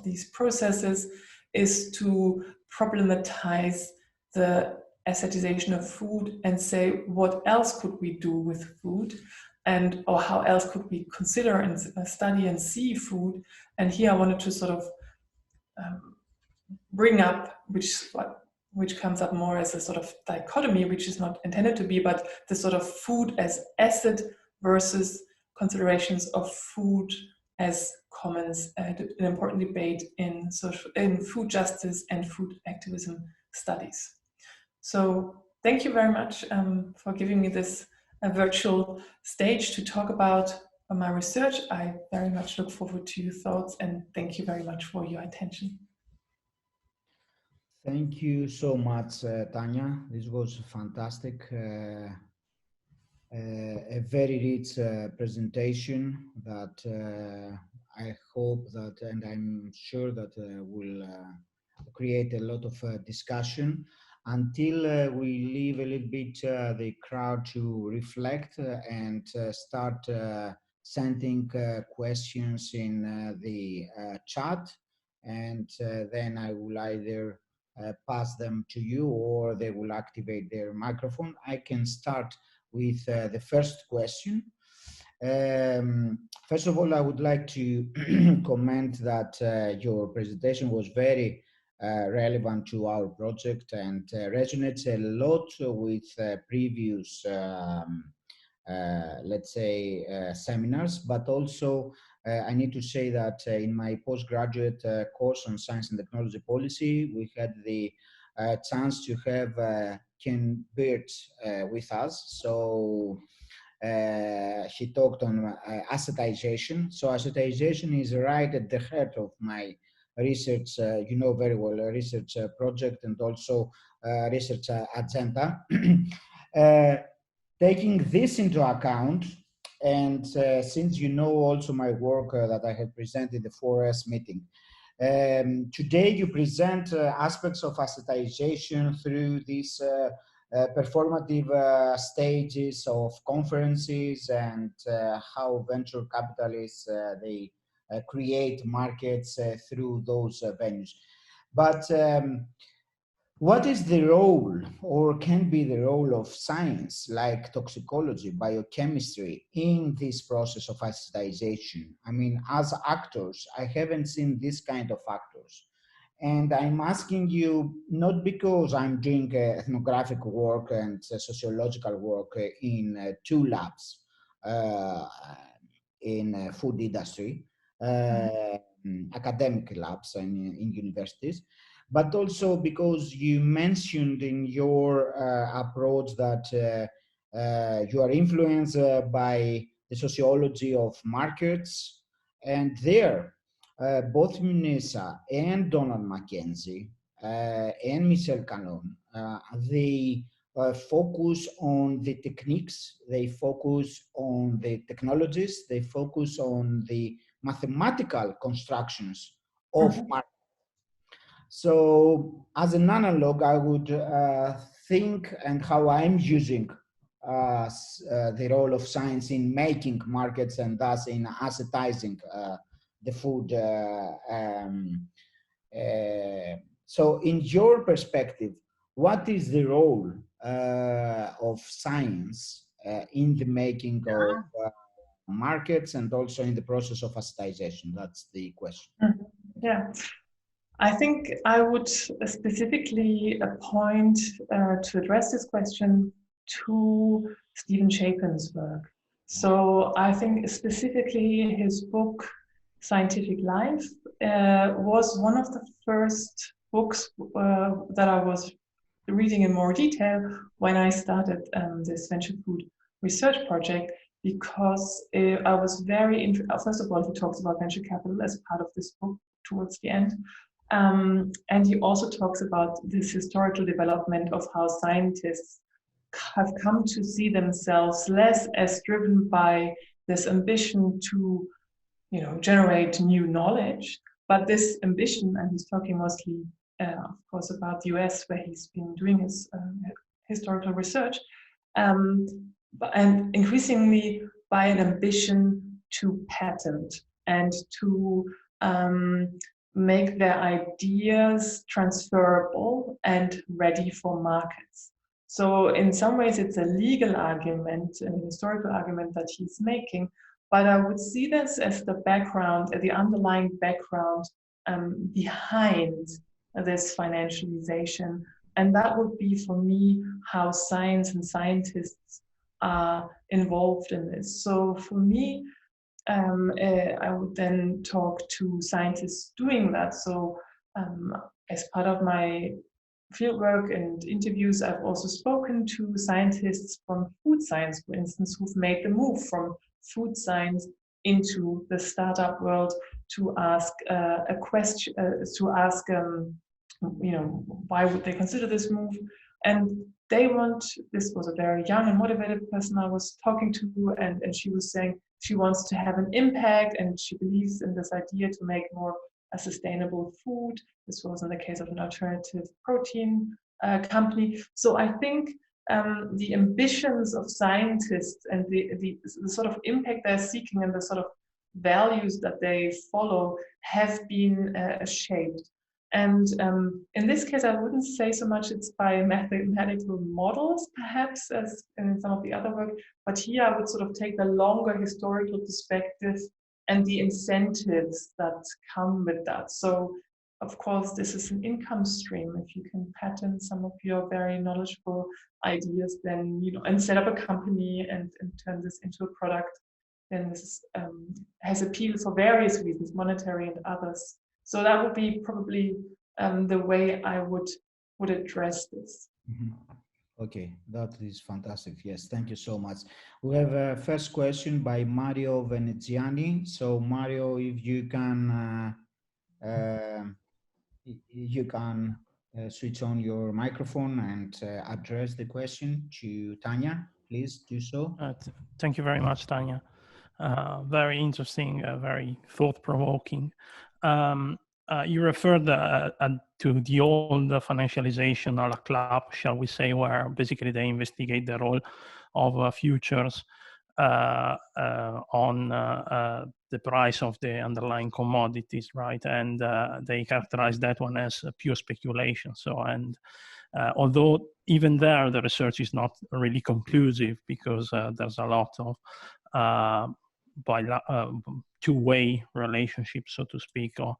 these processes is to problematize the assetization of food and say, what else could we do with food, and or how else could we consider and study and see food. And here I wanted to sort of bring up, which comes up more as a sort of dichotomy, which is not intended to be, but the sort of food as asset versus considerations of food as commons, an important debate in food justice and food activism studies. So thank you very much for giving me this virtual stage to talk about my research. I very much look forward to your thoughts, and thank you very much for your attention. Thank you so much, Tanja. This was fantastic. A very rich presentation that I hope that, and I'm sure that will create a lot of discussion until we leave a little bit the crowd to reflect and start sending questions in the chat, and then I will either pass them to you or they will activate their microphone. I can start with the first question. First of all, I would like to comment that your presentation was very relevant to our project and resonates a lot with previous, let's say, seminars, but also I need to say that in my postgraduate course on science and technology policy, we had the chance to have Ken Birch with us. So he talked on assetization. So assetization is right at the heart of my research, you know very well, a research project and also research agenda. Taking this into account, and since you know also my work that I had presented the 4S meeting, today you present aspects of assetization through these performative stages of conferences and how venture capitalists, they create markets through those venues. But what is the role, or can be the role, of science like toxicology, biochemistry in this process of assetization? I mean, as actors, I haven't seen this kind of actors. And I'm asking you not because I'm doing ethnographic work and sociological work in two labs in food industry, academic labs and in universities, but also because you mentioned in your approach that you are influenced by the sociology of markets, and there both Munesa and Donald Mackenzie and Michel Calon, they focus on the techniques, they focus on the technologies, they focus on the mathematical constructions of markets. So as an analog, I would think and how I'm using the role of science in making markets and thus in assetizing the food. So in your perspective, what is the role of science in the making of markets and also in the process of assetization? That's the question. Yeah. I think I would specifically point to address this question to Stephen Chapin's work. So I think specifically his book, Scientific Life, was one of the first books that I was reading in more detail when I started this venture food research project, because I was very interested. First of all, he talks about venture capital as part of this book towards the end. And he also talks about this historical development of how scientists have come to see themselves less as driven by this ambition to, generate new knowledge, but this ambition, and he's talking mostly, of course, about the US, where he's been doing his historical research, and increasingly by an ambition to patent and to make their ideas transferable and ready for markets. So in some ways it's a legal argument, a historical argument that he's making, but I would see this as the background, the underlying background behind this financialization. And that would be for me how science and scientists are involved in this. So for me, I would then talk to scientists doing that. So as part of my fieldwork and interviews, I've also spoken to scientists from food science, for instance, who've made the move from food science into the startup world to ask a question, why would they consider this move? And this was a very young and motivated person I was talking to, and she was saying she wants to have an impact and she believes in this idea to make more a sustainable food. This was in the case of an alternative protein company. So I think the ambitions of scientists and the sort of impact they're seeking and the sort of values that they follow have been shaped. And in this case, I wouldn't say so much it's by mathematical models, perhaps, as in some of the other work, but here I would sort of take the longer historical perspective and the incentives that come with that. So, of course, this is an income stream. If you can patent some of your very knowledgeable ideas, then, and set up a company and turn this into a product, then this has appeal for various reasons, monetary and others. So that would be probably the way I would address this. Mm-hmm. Okay, that is fantastic. Yes, thank you so much. We have a first question by Mario Veneziani. So Mario, if you can switch on your microphone and address the question to Tanja, please do so. Thank you very much, Tanja. Very interesting, very thought-provoking. You referred to the old financialization a la club, shall we say, where basically they investigate the role of futures on the price of the underlying commodities, right? And they characterize that one as pure speculation. So, and although even there, the research is not really conclusive because there's a lot of two-way relationship, so to speak, or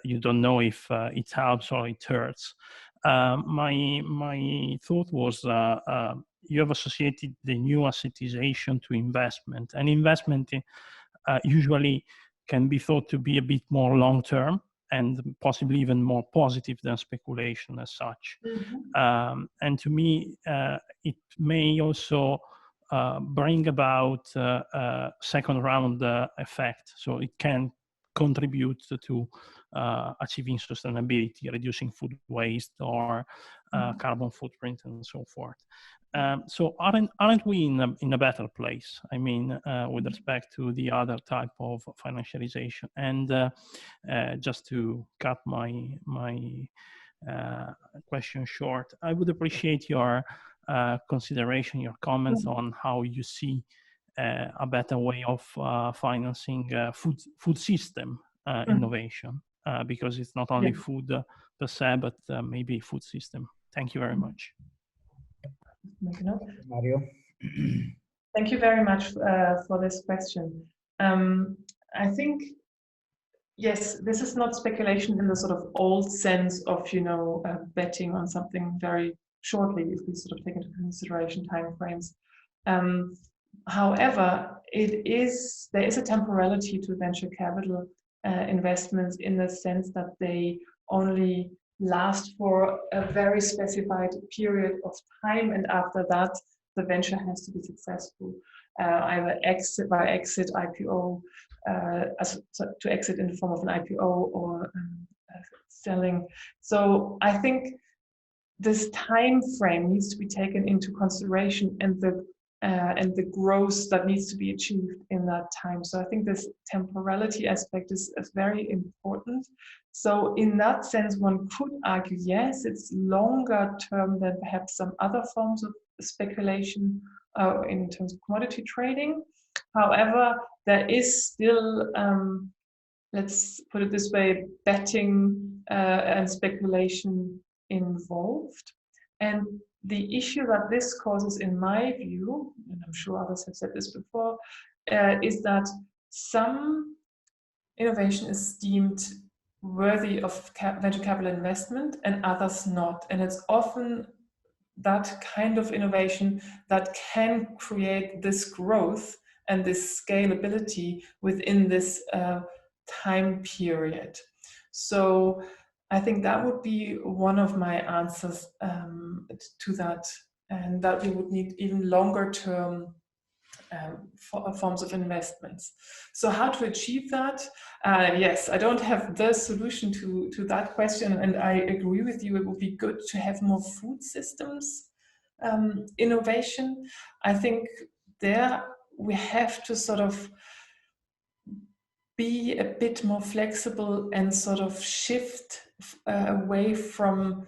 you don't know if it helps or it hurts. My thought was you have associated the new assetization to investment, and investment usually can be thought to be a bit more long-term and possibly even more positive than speculation as such. And to me, it may also bring about a second round effect. So it can contribute to achieving sustainability, reducing food waste or carbon footprint and so forth. So aren't we in a better place? I mean, with respect to the other type of financialization. And just to cut my question short, I would appreciate your consideration, your comments on how you see a better way of financing food system innovation, because it's not only food per se, but maybe food system. Thank you very much. Mario. Thank you very much for this question. I think, yes, this is not speculation in the sort of old sense of, you know, betting on something very shortly, if we sort of take into consideration timeframes. However, there is a temporality to venture capital investments in the sense that they only last for a very specified period of time, and after that, the venture has to be successful, either by exit, IPO, to exit in the form of an IPO or selling. So I think this time frame needs to be taken into consideration, and the growth that needs to be achieved in that time. So I think this temporality aspect is very important. So in that sense, one could argue, yes, it's longer term than perhaps some other forms of speculation in terms of commodity trading. However, there is still, let's put it this way, betting and speculation involved. And the issue that this causes, in my view, and I'm sure others have said this before, is that some innovation is deemed worthy of venture capital investment and others not. And it's often that kind of innovation that can create this growth and this scalability within this time period. So I think that would be one of my answers to that, and that we would need even longer term forms of investments. So how to achieve that? Yes, I don't have the solution to that question, and I agree with you. It would be good to have more food systems innovation. I think there we have to sort of be a bit more flexible and sort of shift away from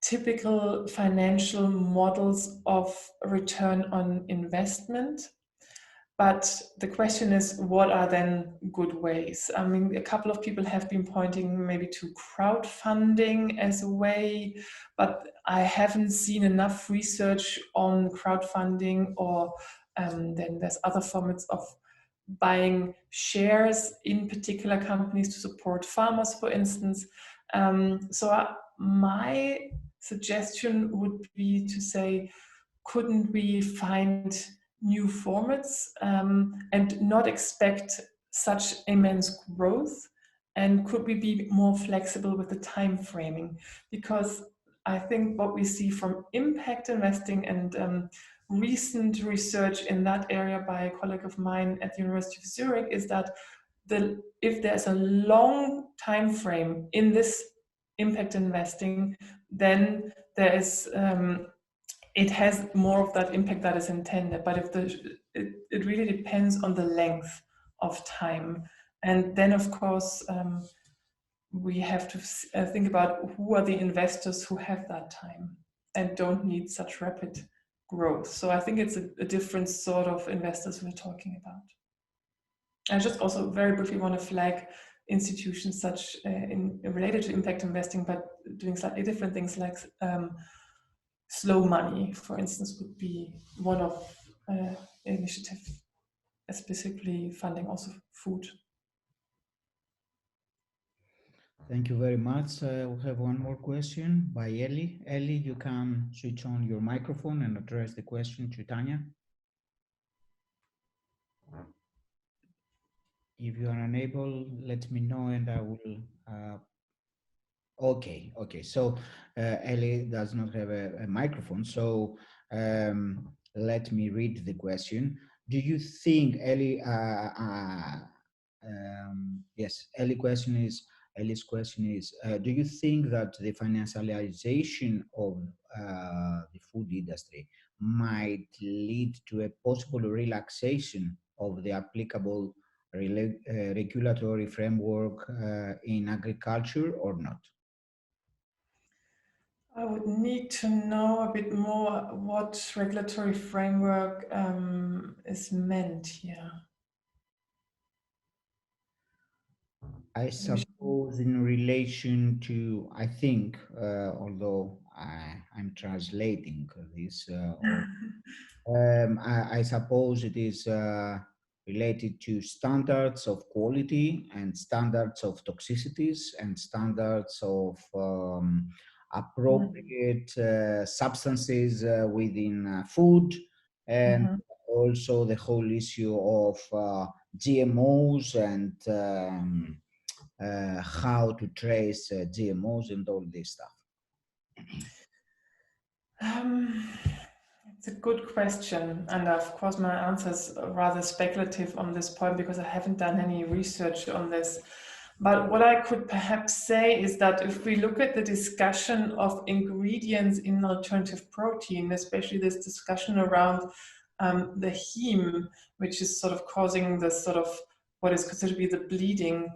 typical financial models of return on investment. But the question is, what are then good ways? I mean, a couple of people have been pointing maybe to crowdfunding as a way, but I haven't seen enough research on crowdfunding, or then there's other formats of buying shares in particular companies to support farmers, for instance. So my suggestion would be to say, couldn't we find new formats and not expect such immense growth? And could we be more flexible with the time framing? Because I think what we see from impact investing and recent research in that area by a colleague of mine at the University of Zurich is that if there's a long time frame in this impact investing, then there is it has more of that impact that is intended. But if it really depends on the length of time, and then of course we have to think about who are the investors who have that time and don't need such rapid growth. So I think it's a different sort of investors we're talking about. I just also very briefly want to flag institutions such related to impact investing, but doing slightly different things, like slow money, for instance, would be one of initiative, specifically funding also food. Thank you very much. We have one more question by Ellie. Ellie, you can switch on your microphone and address the question to Tanja. If you are unable, let me know and I will. Okay. So Ellie does not have a microphone, so let me read the question. Do you think, Ellie? Yes, Ellie's question is: do you think that the financialization of the food industry might lead to a possible relaxation of the applicable regulatory framework in agriculture or not? I would need to know a bit more what regulatory framework is meant here. I suppose in relation to, I think, although I'm translating this, I suppose it is related to standards of quality and standards of toxicities and standards of appropriate substances within food, and also the whole issue of GMOs and how to trace GMOs and all this stuff. It's a good question, and of course my answer is rather speculative on this point because I haven't done any research on this. But what I could perhaps say is that if we look at the discussion of ingredients in alternative protein, especially this discussion around the heme, which is sort of causing the sort of what is considered to be the bleeding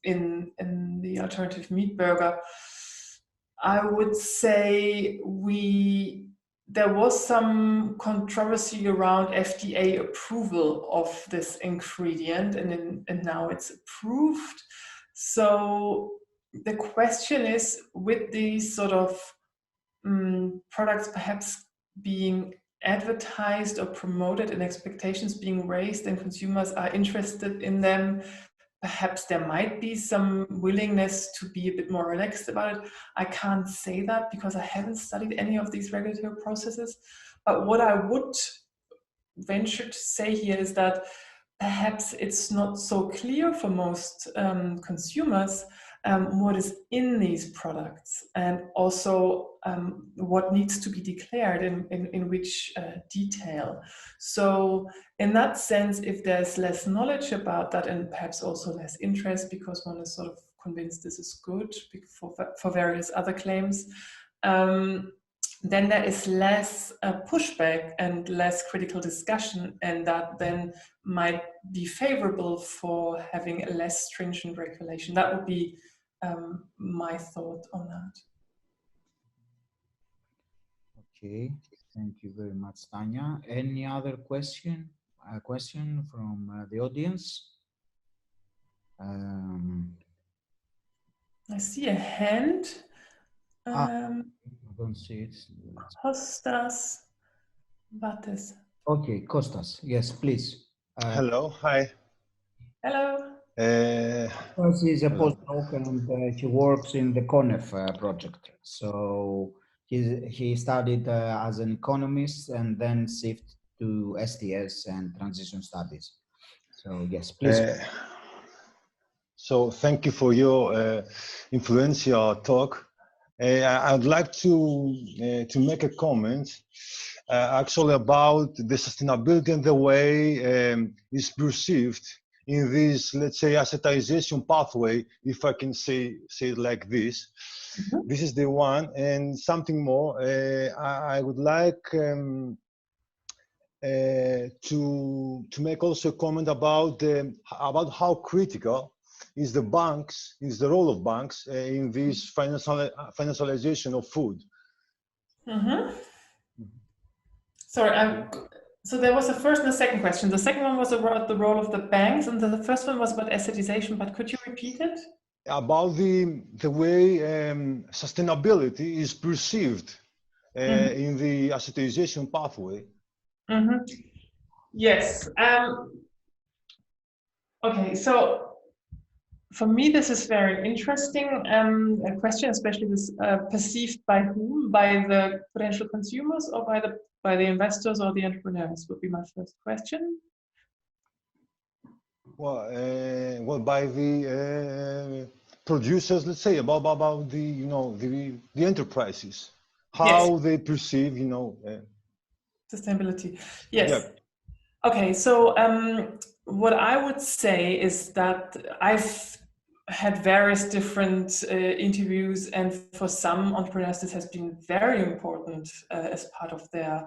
in the alternative meat burger, I would say there was some controversy around FDA approval of this ingredient, and now it's approved. So the question is, with these sort of products perhaps being advertised or promoted and expectations being raised and consumers are interested in them, perhaps there might be some willingness to be a bit more relaxed about it. I can't say that because I haven't studied any of these regulatory processes. But what I would venture to say here is that perhaps it's not so clear for most consumers what is in these products, and also what needs to be declared in which detail. So in that sense, if there's less knowledge about that and perhaps also less interest because one is sort of convinced this is good for various other claims, then there is less pushback and less critical discussion, and that then might be favorable for having a less stringent regulation. That would be my thought on that. Okay, thank you very much, Tanja. Any other question? A question from the audience? I see a hand. I don't see it. Kostas Batis. Okay, Kostas, yes, please. Hello, hi. Hello. He's a postdoc and he works in the CONEF project. So he studied as an economist and then shifted to STS and transition studies. So yes, please. So thank you for your influential talk. I'd like to make a comment actually about the sustainability and the way it's perceived in this, let's say, assetization pathway, if I can say it like this. Mm-hmm. This is the one, and something more. I would like to make also a comment about how critical is the role of banks in this financialization of food. Mm-hmm. Sorry, so there was a first and a second question. The second one was about the role of the banks, and the first one was about assetization, but could you repeat it? About the way sustainability is perceived in the assetization pathway. Mm-hmm. Yes. Okay, so for me, this is very interesting a question, especially this perceived by whom? By the potential consumers or by the investors or the entrepreneurs would be my first question. well, by the producers, let's say, about the, you know, the enterprises, how they perceive, you know, sustainability. Yes. yeah. Okay, so what I would say is that I've had various different interviews, and for some entrepreneurs this has been very important as part of their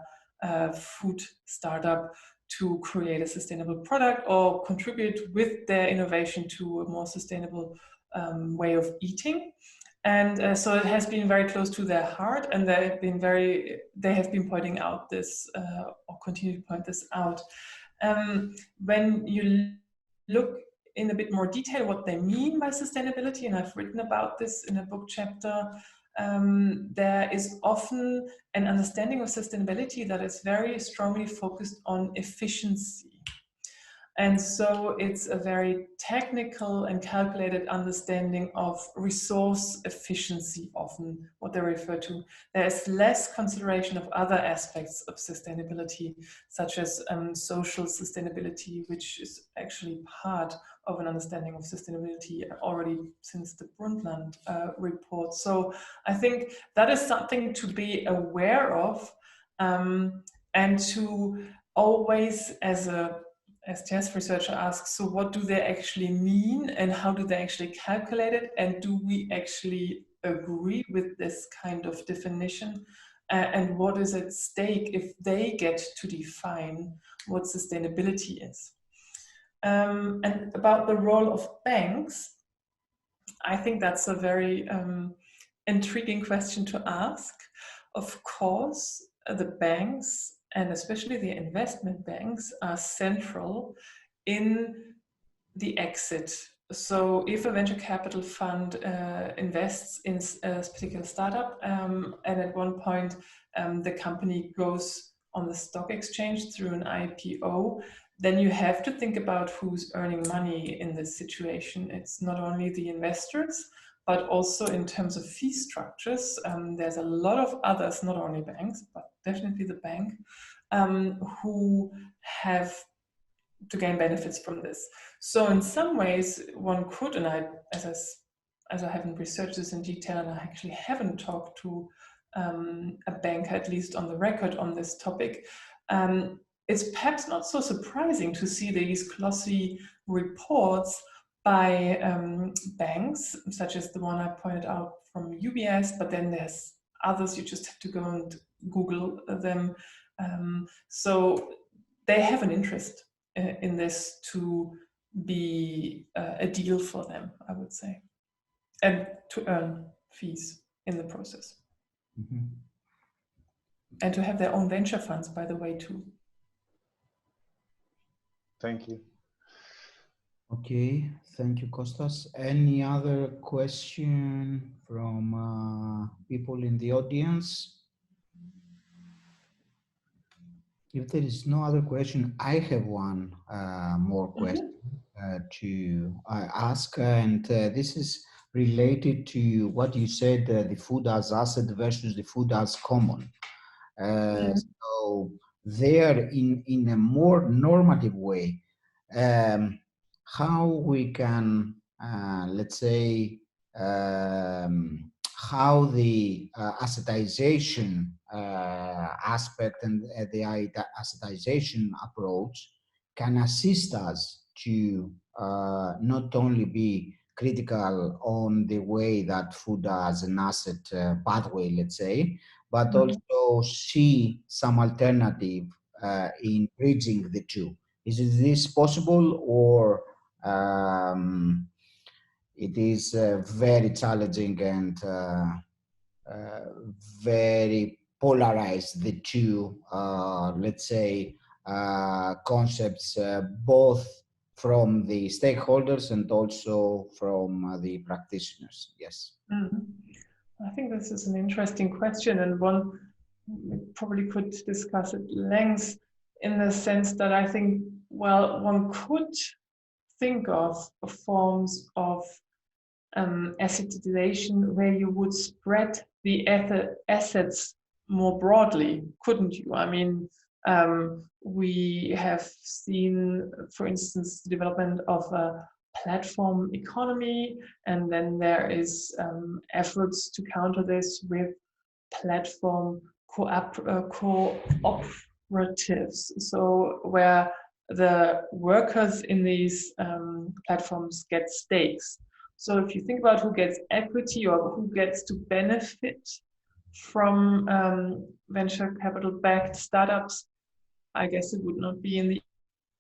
food startup to create a sustainable product or contribute with their innovation to a more sustainable way of eating. And so it has been very close to their heart, and they have been pointing out this or continue to point this out. When you look in a bit more detail what they mean by sustainability, and I've written about this in a book chapter, there is often an understanding of sustainability that is very strongly focused on efficiency. And so it's a very technical and calculated understanding of resource efficiency, often what they refer to. There's less consideration of other aspects of sustainability, such as social sustainability, which is actually part of an understanding of sustainability already since the Brundtland report. So I think that is something to be aware of, and to always, as TES researcher asks, so what do they actually mean and how do they actually calculate it, and do we actually agree with this kind of definition, and what is at stake if they get to define what sustainability is. And about the role of banks, I think that's a very intriguing question to ask. Of course, the banks, and especially the investment banks, are central in the exit. So if a venture capital fund invests in a particular startup, and at one point the company goes on the stock exchange through an IPO, then you have to think about who's earning money in this situation. It's not only the investors, but also in terms of fee structures. There's a lot of others, not only banks, but definitely the bank, who have to gain benefits from this. So in some ways, one could, and as I haven't researched this in detail, and I actually haven't talked to a banker, at least on the record, on this topic, it's perhaps not so surprising to see these glossy reports by banks, such as the one I pointed out from UBS, but then there's others, you just have to go and Google them. So they have an interest in this to be a deal for them, I would say, and to earn fees in the process. Mm-hmm. And to have their own venture funds, by the way, too. Thank you. Okay, thank you, Kostas. Any other question from people in the audience? If there is no other question, I have one more question to ask, and this is related to what you said, the food as asset versus the food as common. So there, in a more normative way, how we can, let's say, how the assetization aspect and the assetization approach can assist us to not only be critical on the way that food as an asset pathway, let's say, but also see some alternative in bridging the two. Is this possible, or it is very challenging and very polarized, the two, let's say, concepts, both from the stakeholders and also from the practitioners? Yes. I think this is an interesting question, and one we probably could discuss at length, in the sense that I think, well, one could think of forms of assetization where you would spread the assets more broadly, couldn't you? I mean, We have seen, for instance, the development of a platform economy, and then there is efforts to counter this with platform cooperatives, so where the workers in these platforms get stakes. So if you think about who gets equity or who gets to benefit from venture capital backed startups, I guess it would not be in the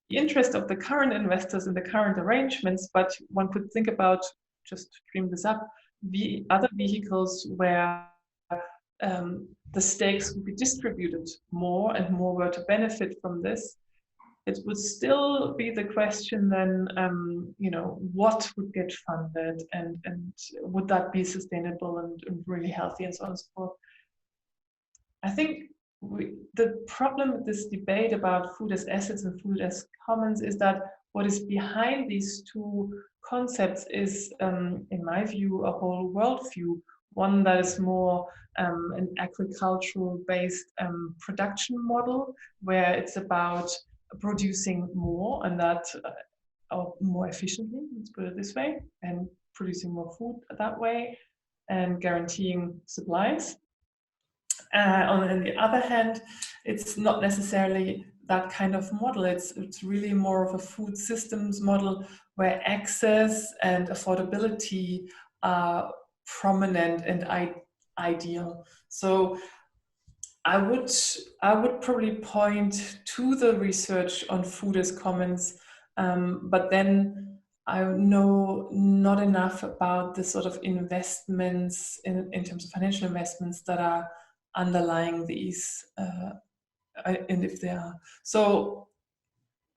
interest of the current investors in the current arrangements, but one could think about, just to dream this up, the other vehicles where the stakes would be distributed more and more were to benefit from this. It would still be the question then, you know, what would get funded, and would that be sustainable and really healthy, and so on and so forth. I think the problem with this debate about food as assets and food as commons is that what is behind these two concepts is, in my view, a whole worldview. One that is more an agricultural based production model, where it's about producing more, and that or more efficiently, let's put it this way, and producing more food that way, and guaranteeing supplies. On the other hand, it's not necessarily that kind of model. It's really more of a food systems model where access and affordability are prominent and ideal. So I would probably point to the research on food as commons, but then I know not enough about the sort of investments in terms of financial investments that are underlying these, and if they are. So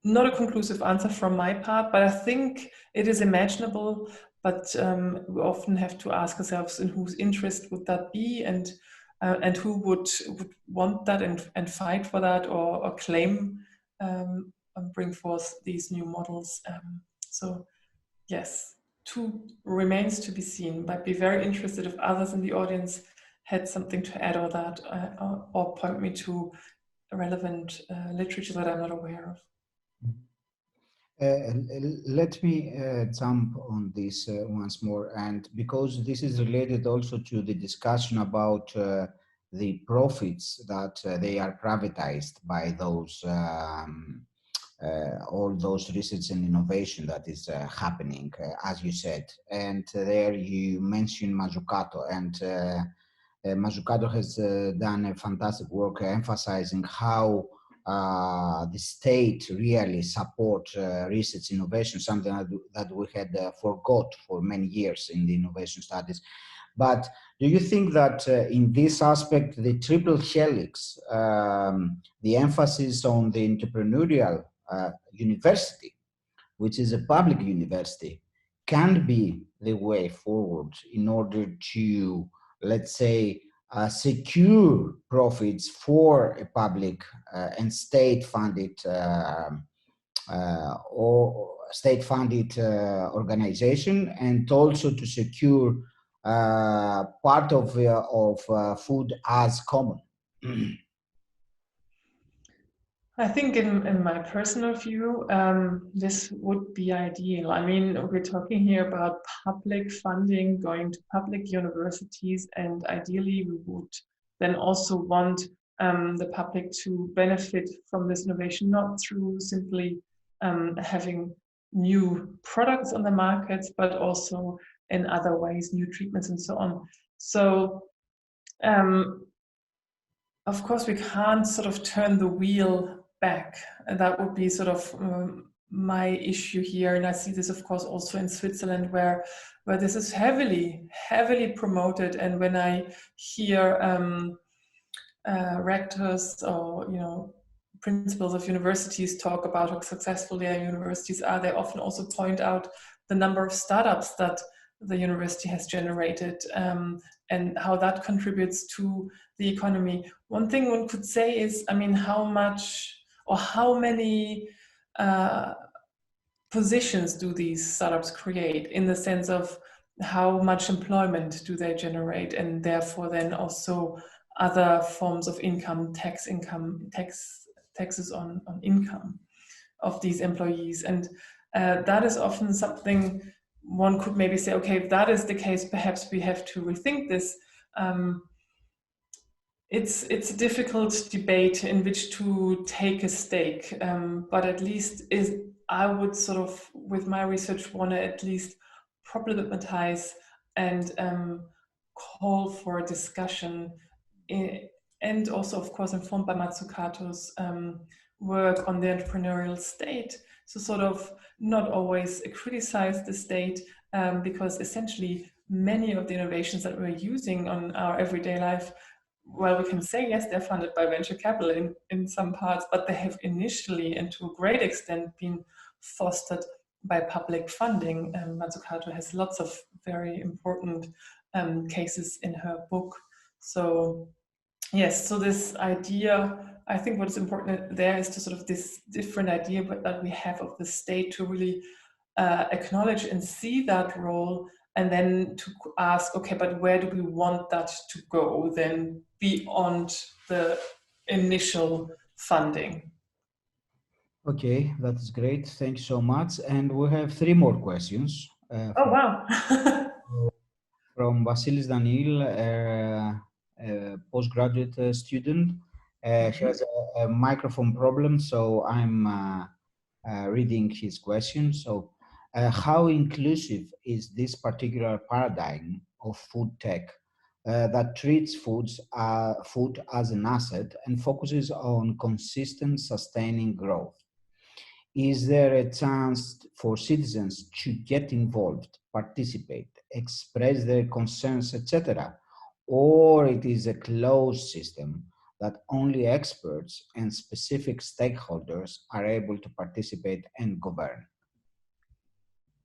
not a conclusive answer from my part, but I think it is imaginable, but we often have to ask ourselves in whose interest would that be, and who would want that and fight for that, or claim and bring forth these new models. So yes, remains to be seen. Might be very interested if others in the audience had something to add on that, or point me to relevant literature that I'm not aware of. Let me jump on this once more, and because this is related also to the discussion about the profits that they are privatized by those all those research and innovation that is happening, as you said. And there you mentioned Mazzucato, and Mazzucato has done a fantastic work emphasizing how the state really support research innovation, something that we had forgot for many years in the innovation studies. But do you think that in this aspect, the triple helix, the emphasis on the entrepreneurial university, which is a public university, can be the way forward in order to, let's say, secure profits for a public and state-funded or state-funded organization, and also to secure part of food as common? I think in my personal view, this would be ideal. I mean, we're talking here about public funding going to public universities, and ideally we would then also want the public to benefit from this innovation, not through simply having new products on the markets, but also in other ways, new treatments and so on. So, of course, we can't sort of turn the wheel back, and that would be sort of my issue here. And I see this, of course, also in Switzerland, where this is heavily promoted. And when I hear rectors or principals of universities talk about how successful their universities are, they often also point out the number of startups that the university has generated, and how that contributes to the economy. One thing one could say is, I mean, how much or how many positions do these startups create, in the sense of how much employment do they generate, and therefore then also other forms of income, tax taxes on income of these employees. And that is often something one could maybe say, okay, if that is the case, perhaps we have to rethink this. It's a difficult debate in which to take a stake, but at least I would sort of, with my research, want to at least problematize and call for a discussion, and also, of course, informed by Mazzucato's work on the entrepreneurial state. So sort of not always criticize the state, because essentially many of the innovations that we're using on our everyday life, well, we can say, yes, they're funded by venture capital in some parts, but they have initially and to a great extent been fostered by public funding. Mazzucato has lots of very important cases in her book. So yes, so this idea, I think what is important there is to sort of this different idea that we have of the state to really acknowledge and see that role, and then to ask, okay, but where do we want that to go then beyond the initial funding? Okay, that is great. Thank you so much. And we have 3 more questions. Oh, wow. From Vasilis Daniil, a postgraduate student. He has a microphone problem, so I'm reading his question. So, how inclusive is this particular paradigm of food tech that treats food as an asset and focuses on consistent, sustaining growth? Is there a chance for citizens to get involved, participate, express their concerns, etc.? Or it is a closed system that only experts and specific stakeholders are able to participate and govern?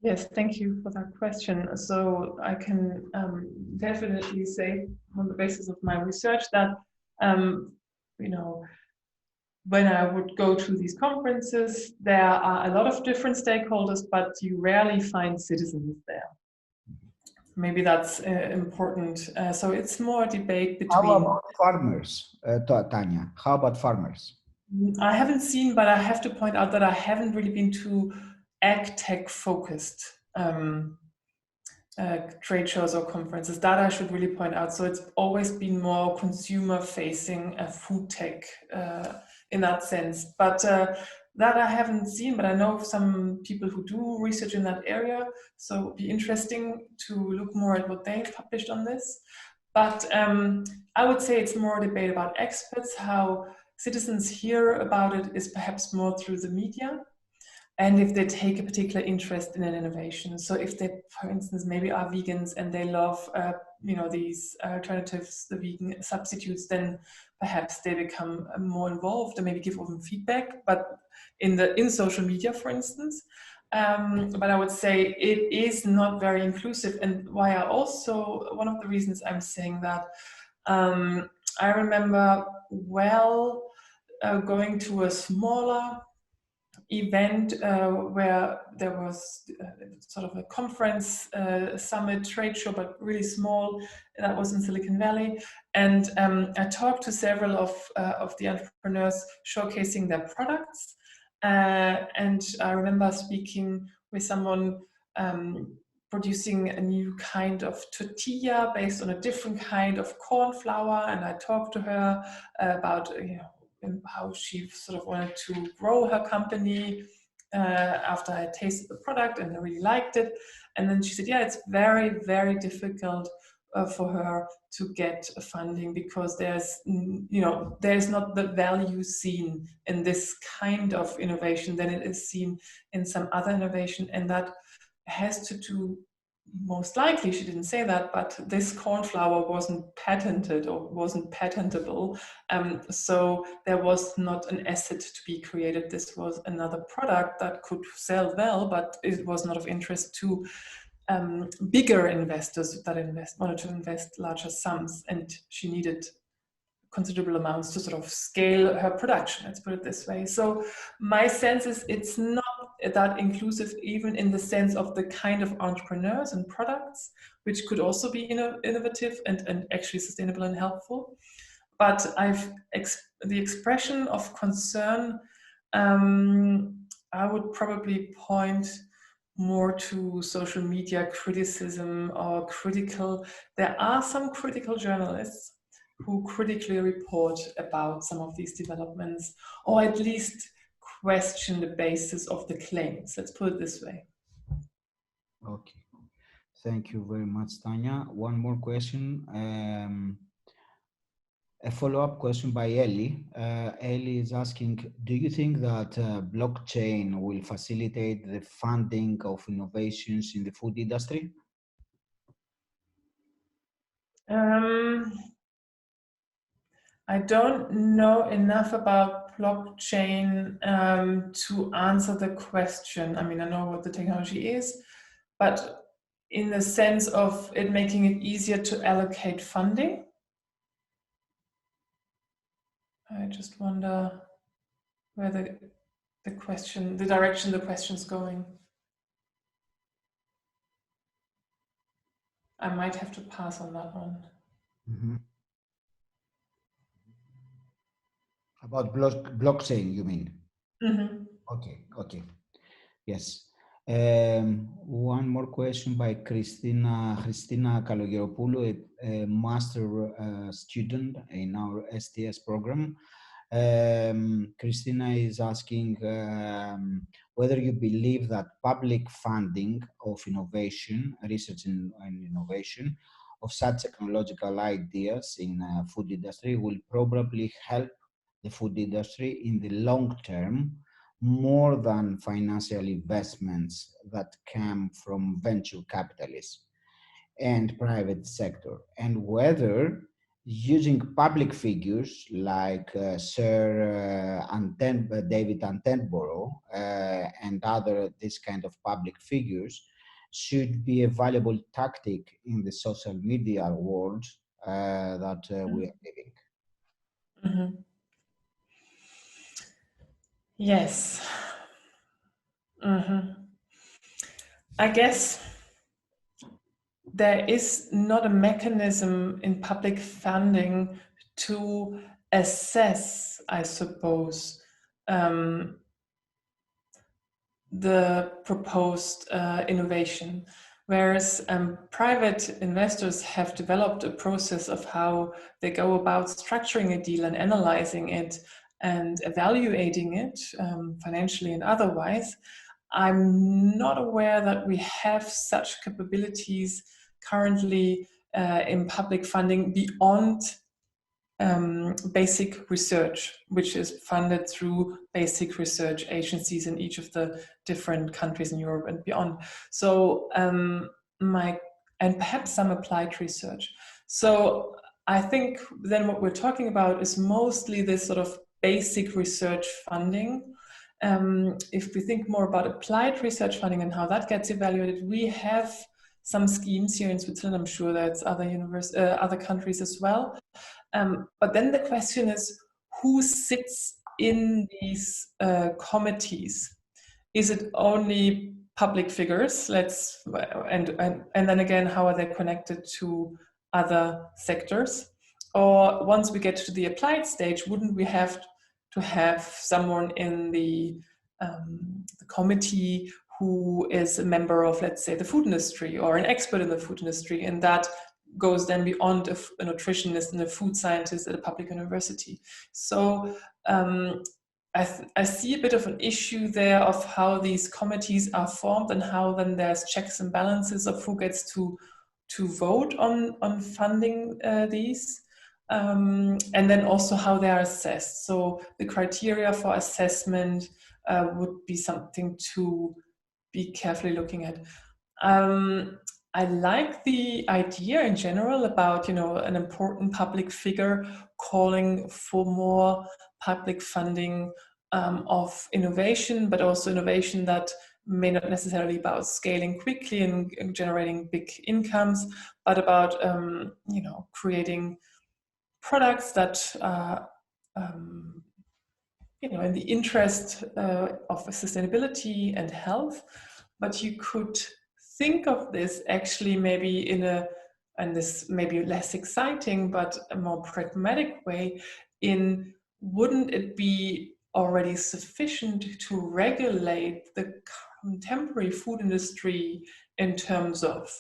Yes, thank you for that question. So I can definitely say on the basis of my research that, you know, when I would go to these conferences, there are a lot of different stakeholders, but you rarely find citizens there. Maybe that's important. So it's more a debate between... How about farmers, Tanja? How about farmers? I haven't seen, but I have to point out that I haven't really been to ag tech focused trade shows or conferences. That I should really point out. So it's always been more consumer facing food tech in that sense. But that I haven't seen, but I know some people who do research in that area. So it'd be interesting to look more at what they published on this. But I would say it's more a debate about experts. How citizens hear about it is perhaps more through the media, and if they take a particular interest in an innovation. So if they, for instance, maybe are vegans and they love, you know, these alternatives, the vegan substitutes, then perhaps they become more involved and maybe give them feedback. But in social media, for instance. But I would say it is not very inclusive. And why I also, one of the reasons I'm saying that, I remember well going to a smaller event where there was sort of a conference, summit, trade show, but really small. That was in Silicon Valley. And I talked to several of the entrepreneurs showcasing their products. And I remember speaking with someone producing a new kind of tortilla based on a different kind of corn flour. And I talked to her about, you know, and how she sort of wanted to grow her company after I tasted the product and I really liked it. And then she said, yeah, it's very, very difficult for her to get funding because there's, you know, there's not the value seen in this kind of innovation than it is seen in some other innovation. And that has to do, most likely, she didn't say that, but this corn flour wasn't patented or wasn't patentable. So there was not an asset to be created. This was another product that could sell well, but it was not of interest to bigger investors that wanted to invest larger sums. And she needed considerable amounts to sort of scale her production, let's put it this way. So my sense is it's not that inclusive, even in the sense of the kind of entrepreneurs and products, which could also be innovative and actually sustainable and helpful. but the expression of concern, I would probably point more to social media criticism or critical. There are some critical journalists who critically report about some of these developments, or at least question the basis of the claims. Let's put it this way. Okay. Thank you very much, Tanja. One more question. A follow-up question by Ellie. Ellie is asking, do you think that blockchain will facilitate the funding of innovations in the food industry? I don't know enough about blockchain to answer the question. I mean, I know what the technology is, but in the sense of it making it easier to allocate funding, I just wonder where the direction the question's going. I might have to pass on that one. Mm-hmm. About blockchain, you mean? Mm-hmm. Okay. Yes. One more question by Christina Kalogeropoulou, a master student in our STS program. Christina is asking whether you believe that public funding of innovation, research and innovation of such technological ideas in food industry will probably help the food industry in the long term more than financial investments that come from venture capitalists and private sector, and whether using public figures like Sir David Attenborough and other this kind of public figures should be a valuable tactic in the social media world that we are living. Mm-hmm. Yes. Mm-hmm. I guess there is not a mechanism in public funding to assess, I suppose, the proposed innovation. Whereas private investors have developed a process of how they go about structuring a deal and analyzing it and evaluating it financially and otherwise. I'm not aware that we have such capabilities currently in public funding beyond basic research, which is funded through basic research agencies in each of the different countries in Europe and beyond. So and perhaps some applied research. So I think then what we're talking about is mostly this sort of basic research funding. If we think more about applied research funding and how that gets evaluated, we have some schemes here in Switzerland. I'm sure that's other countries as well. But then the question is, who sits in these committees? Is it only public figures? And then again, how are they connected to other sectors? Or once we get to the applied stage, wouldn't we have to have someone in the committee who is a member of, let's say, the food industry or an expert in the food industry, and that goes then beyond a nutritionist and a food scientist at a public university. So I see a bit of an issue there of how these committees are formed and how then there's checks and balances of who gets to vote on funding these. And then also how they are assessed. So the criteria for assessment would be something to be carefully looking at. I like the idea in general about, an important public figure calling for more public funding of innovation, but also innovation that may not necessarily be about scaling quickly and generating big incomes, but about, creating products that are, in the interest of sustainability and health. But you could think of this actually maybe in a and this may be less exciting, but a more pragmatic way, in wouldn't it be already sufficient to regulate the contemporary food industry in terms of,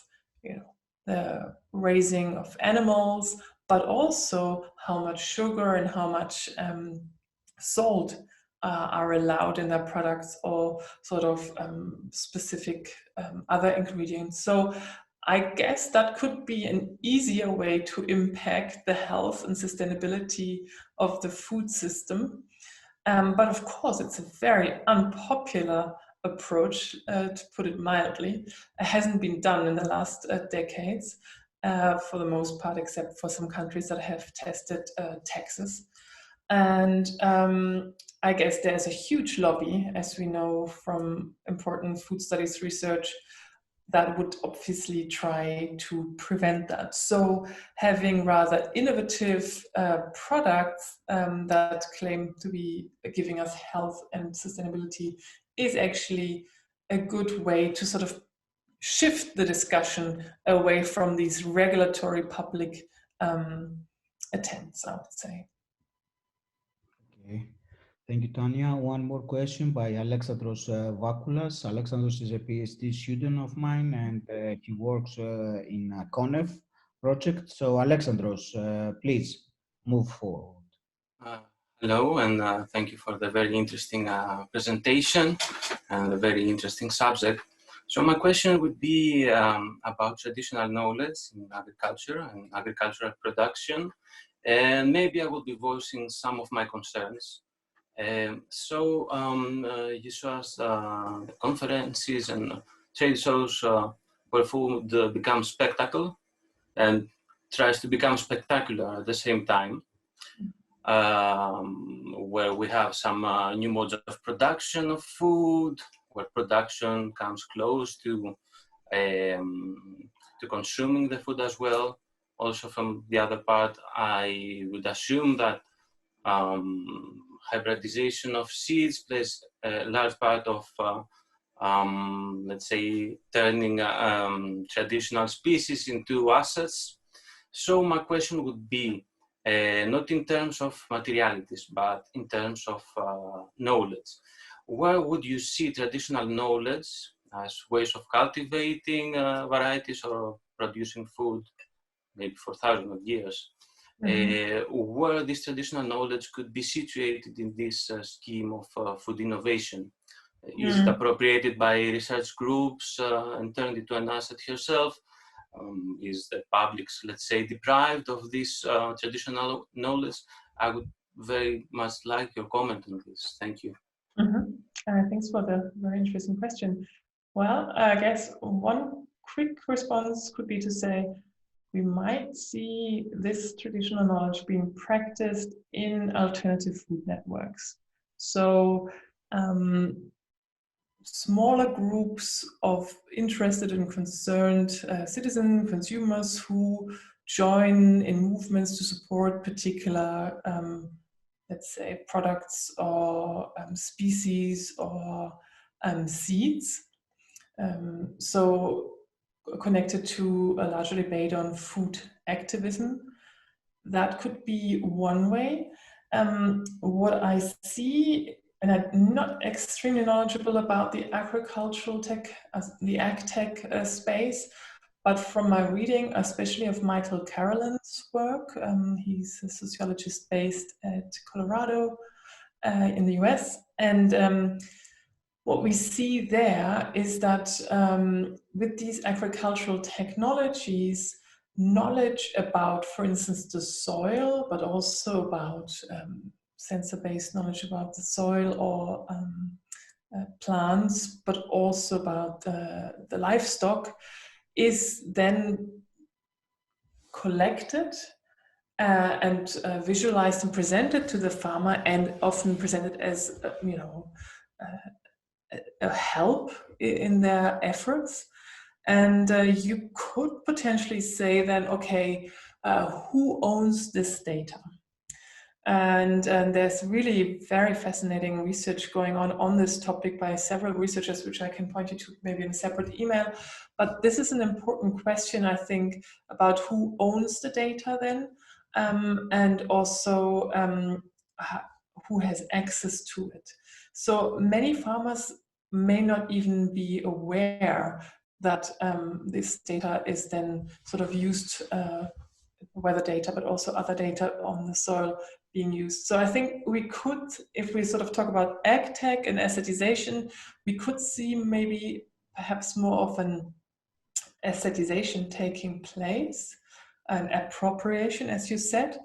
you know, the raising of animals, but also how much sugar and how much salt are allowed in their products, or sort of specific other ingredients. So I guess that could be an easier way to impact the health and sustainability of the food system. But of course, it's a very unpopular approach, to put it mildly. It hasn't been done in the last decades, for the most part, except for some countries that have tested taxes. And I guess there's a huge lobby, as we know from important food studies research, that would obviously try to prevent that. So having rather innovative products that claim to be giving us health and sustainability is actually a good way to sort of shift the discussion away from these regulatory public attempts, I would say. Okay. Thank you, Tanja. One more question by Alexandros Vakoulas. Alexandros is a PhD student of mine, and he works in a CONEF project. So, Alexandros, please move forward. Hello, and thank you for the very interesting presentation and a very interesting subject. So my question would be about traditional knowledge in agriculture and agricultural production, and maybe I will be voicing some of my concerns. You show us conferences and trade shows where food becomes spectacle and tries to become spectacular at the same time, where we have some new modes of production of food, where production comes close to consuming the food as well. Also, from the other part, I would assume that hybridization of seeds plays a large part of, let's say, turning traditional species into assets. So my question would be, not in terms of materialities, but in terms of knowledge. Where would you see traditional knowledge as ways of cultivating varieties or producing food, maybe for thousands of years? Where this traditional knowledge could be situated in this scheme of food innovation? Is it appropriated by research groups and turned into an asset herself? Is the public, let's say, deprived of this traditional knowledge? I would very much like your comment on this. Thank you. Thanks for the very interesting question. Well, I guess one quick response could be to say, we might see this traditional knowledge being practiced in alternative food networks. So smaller groups of interested and concerned citizen consumers who join in movements to support particular, let's say, products or species or seeds. So connected to a larger debate on food activism. That could be one way. What I see, and I'm not extremely knowledgeable about the agricultural tech, the ag tech space, but from my reading, especially of Michael Carolan's work, he's a sociologist based at Colorado in the US, and what we see there is that with these agricultural technologies, knowledge about, for instance, the soil, but also about sensor-based knowledge about the soil or plants, but also about the livestock, is then collected and visualized and presented to the farmer, and often presented as, a help in their efforts. And you could potentially say then, okay, who owns this data? And there's really very fascinating research going on this topic by several researchers, which I can point you to maybe in a separate email. But this is an important question, I think, about who owns the data then, and also who has access to it. So many farmers may not even be aware that this data is then sort of used, weather data, but also other data on the soil being used. So I think we could, if we sort of talk about ag tech and assetization, we could see maybe perhaps more of an assetization taking place, an appropriation, as you said.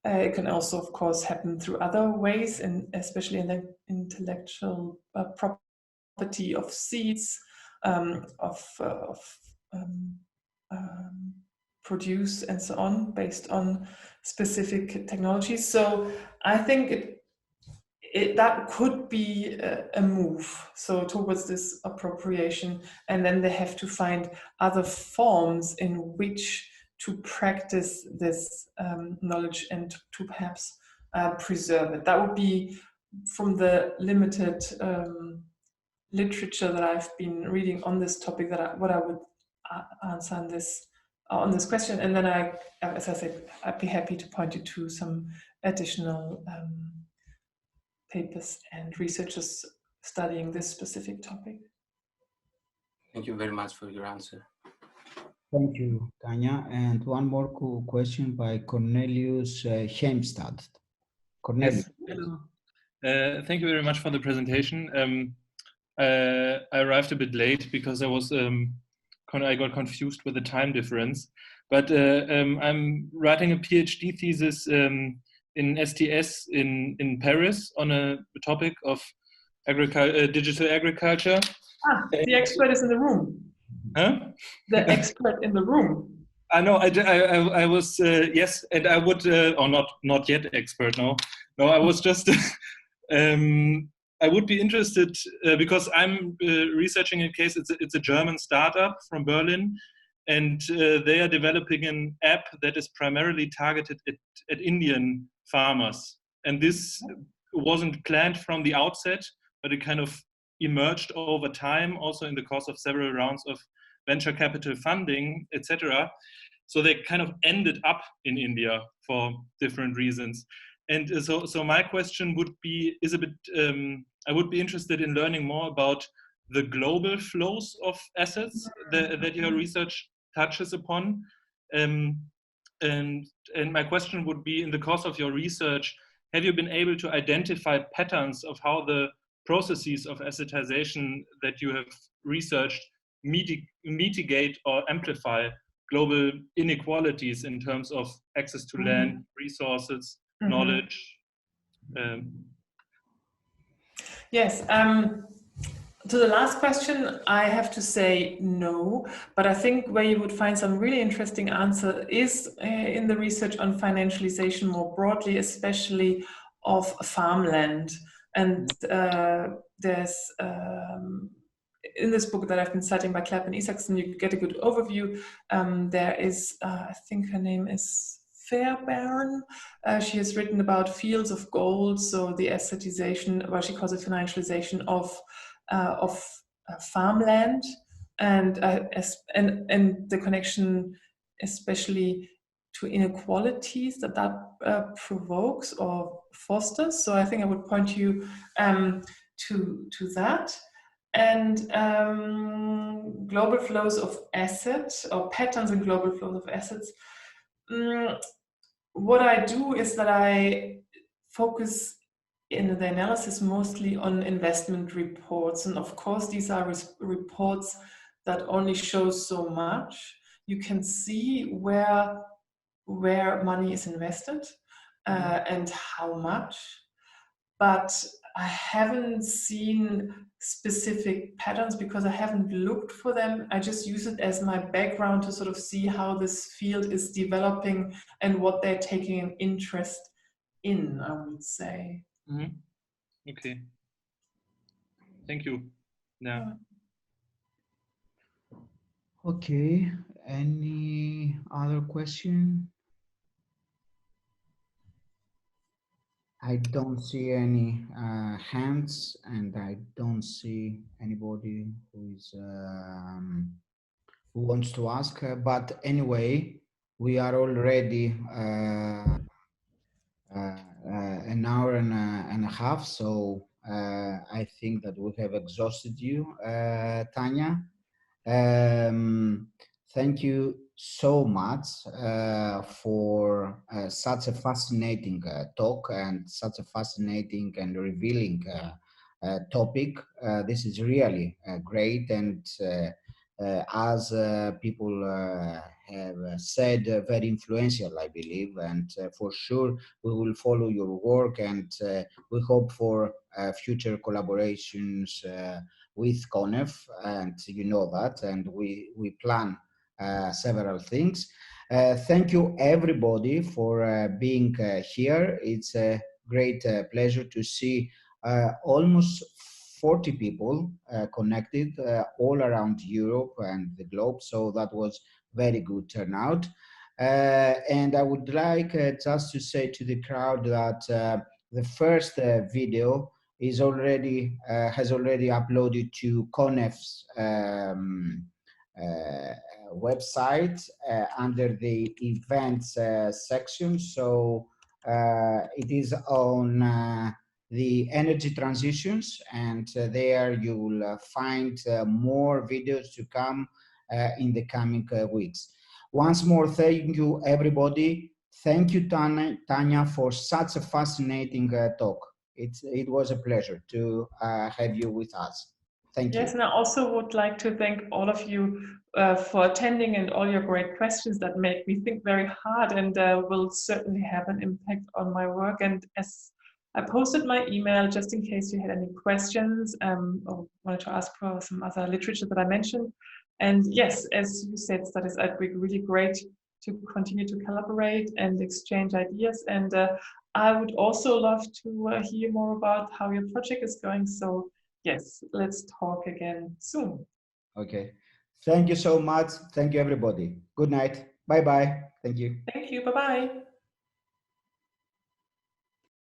It can also, of course, happen through other ways, and especially in the intellectual property of seeds, produce and so on, based on specific technologies. So I think that could be a move, so towards this appropriation, and then they have to find other forms in which to practice this knowledge and to perhaps preserve it. That would be, from the limited literature that I've been reading on this topic, what I would answer on this question. And then as I said, I'd be happy to point you to some additional papers and researchers studying this specific topic. Thank you very much for your answer. Thank you, Tanja. And one more question by Cornelius Heimstad. Cornelius. Yes. Hello. Thank you very much for the presentation. I arrived a bit late because I got confused with the time difference. But I'm writing a PhD thesis in STS in Paris on a topic of digital agriculture. The expert is in the room. Huh? The expert in the room. I know. I was yes, and I would or not yet expert. No, I was just. I would be interested because I'm researching a case. It's a German startup from Berlin, and they are developing an app that is primarily targeted at Indian farmers. And this wasn't planned from the outset, but it kind of emerged over time, also in the course of several rounds of venture capital funding, etc. So they kind of ended up in India for different reasons. And so my question would be, I would be interested in learning more about the global flows of assets that your research touches upon. And my question would be, in the course of your research, have you been able to identify patterns of how the processes of assetization that you have researched mitigate or amplify global inequalities in terms of access to land, resources, knowledge? Yes. To the last question, I have to say no, but I think where you would find some really interesting answer is in the research on financialization more broadly, especially of farmland. And there's in this book that I've been citing by Clapp and Isaacson, you get a good overview. There is, I think her name is Fairbairn. She has written about fields of gold, so the assetization, well, she calls it financialization of farmland, and the connection, especially to inequalities that provokes or fosters. So I think I would point you to that. And global flows of assets, or patterns in global flows of assets. What I do is that I focus in the analysis mostly on investment reports. And of course, these are reports that only show so much. You can see where money is invested and how much. But I haven't seen specific patterns because I haven't looked for them. I just use it as my background to sort of see how this field is developing and what they're taking an interest in, I would say. Okay. Thank you. Yeah. Okay. Any other question? I don't see any hands, and I don't see anybody who is who wants to ask. But anyway, we are already an hour and a half, so I think that we have exhausted you, Tanja. Thank you so much for such a fascinating talk and such a fascinating and revealing topic. This is really great, and as people have said, very influential, I believe, and for sure we will follow your work, and we hope for future collaborations with CONEF, and you know that, and we plan several things. Thank you everybody for being here. It's a great pleasure to see almost 40 people connected all around Europe and the globe, so that was very good turnout. And I would like just to say to the crowd that the first video is already has already uploaded to CONEF's website under the events section. So it is on the energy transitions, and there you will find more videos to come in the coming weeks. Once more, thank you everybody. Thank you, Tanja, for such a fascinating talk. It was a pleasure to have you with us. Thank you. Yes, and I also would like to thank all of you for attending and all your great questions that make me think very hard, and will certainly have an impact on my work. And as I posted my email just in case you had any questions or wanted to ask for some other literature that I mentioned. And yes, as you said, Stathis, it would be really great to continue to collaborate and exchange ideas. And I would also love to hear more about how your project is going. So yes, let's talk again soon. Okay. Thank you so much. Thank you, everybody. Good night. Bye-bye. Thank you. Thank you. Bye-bye.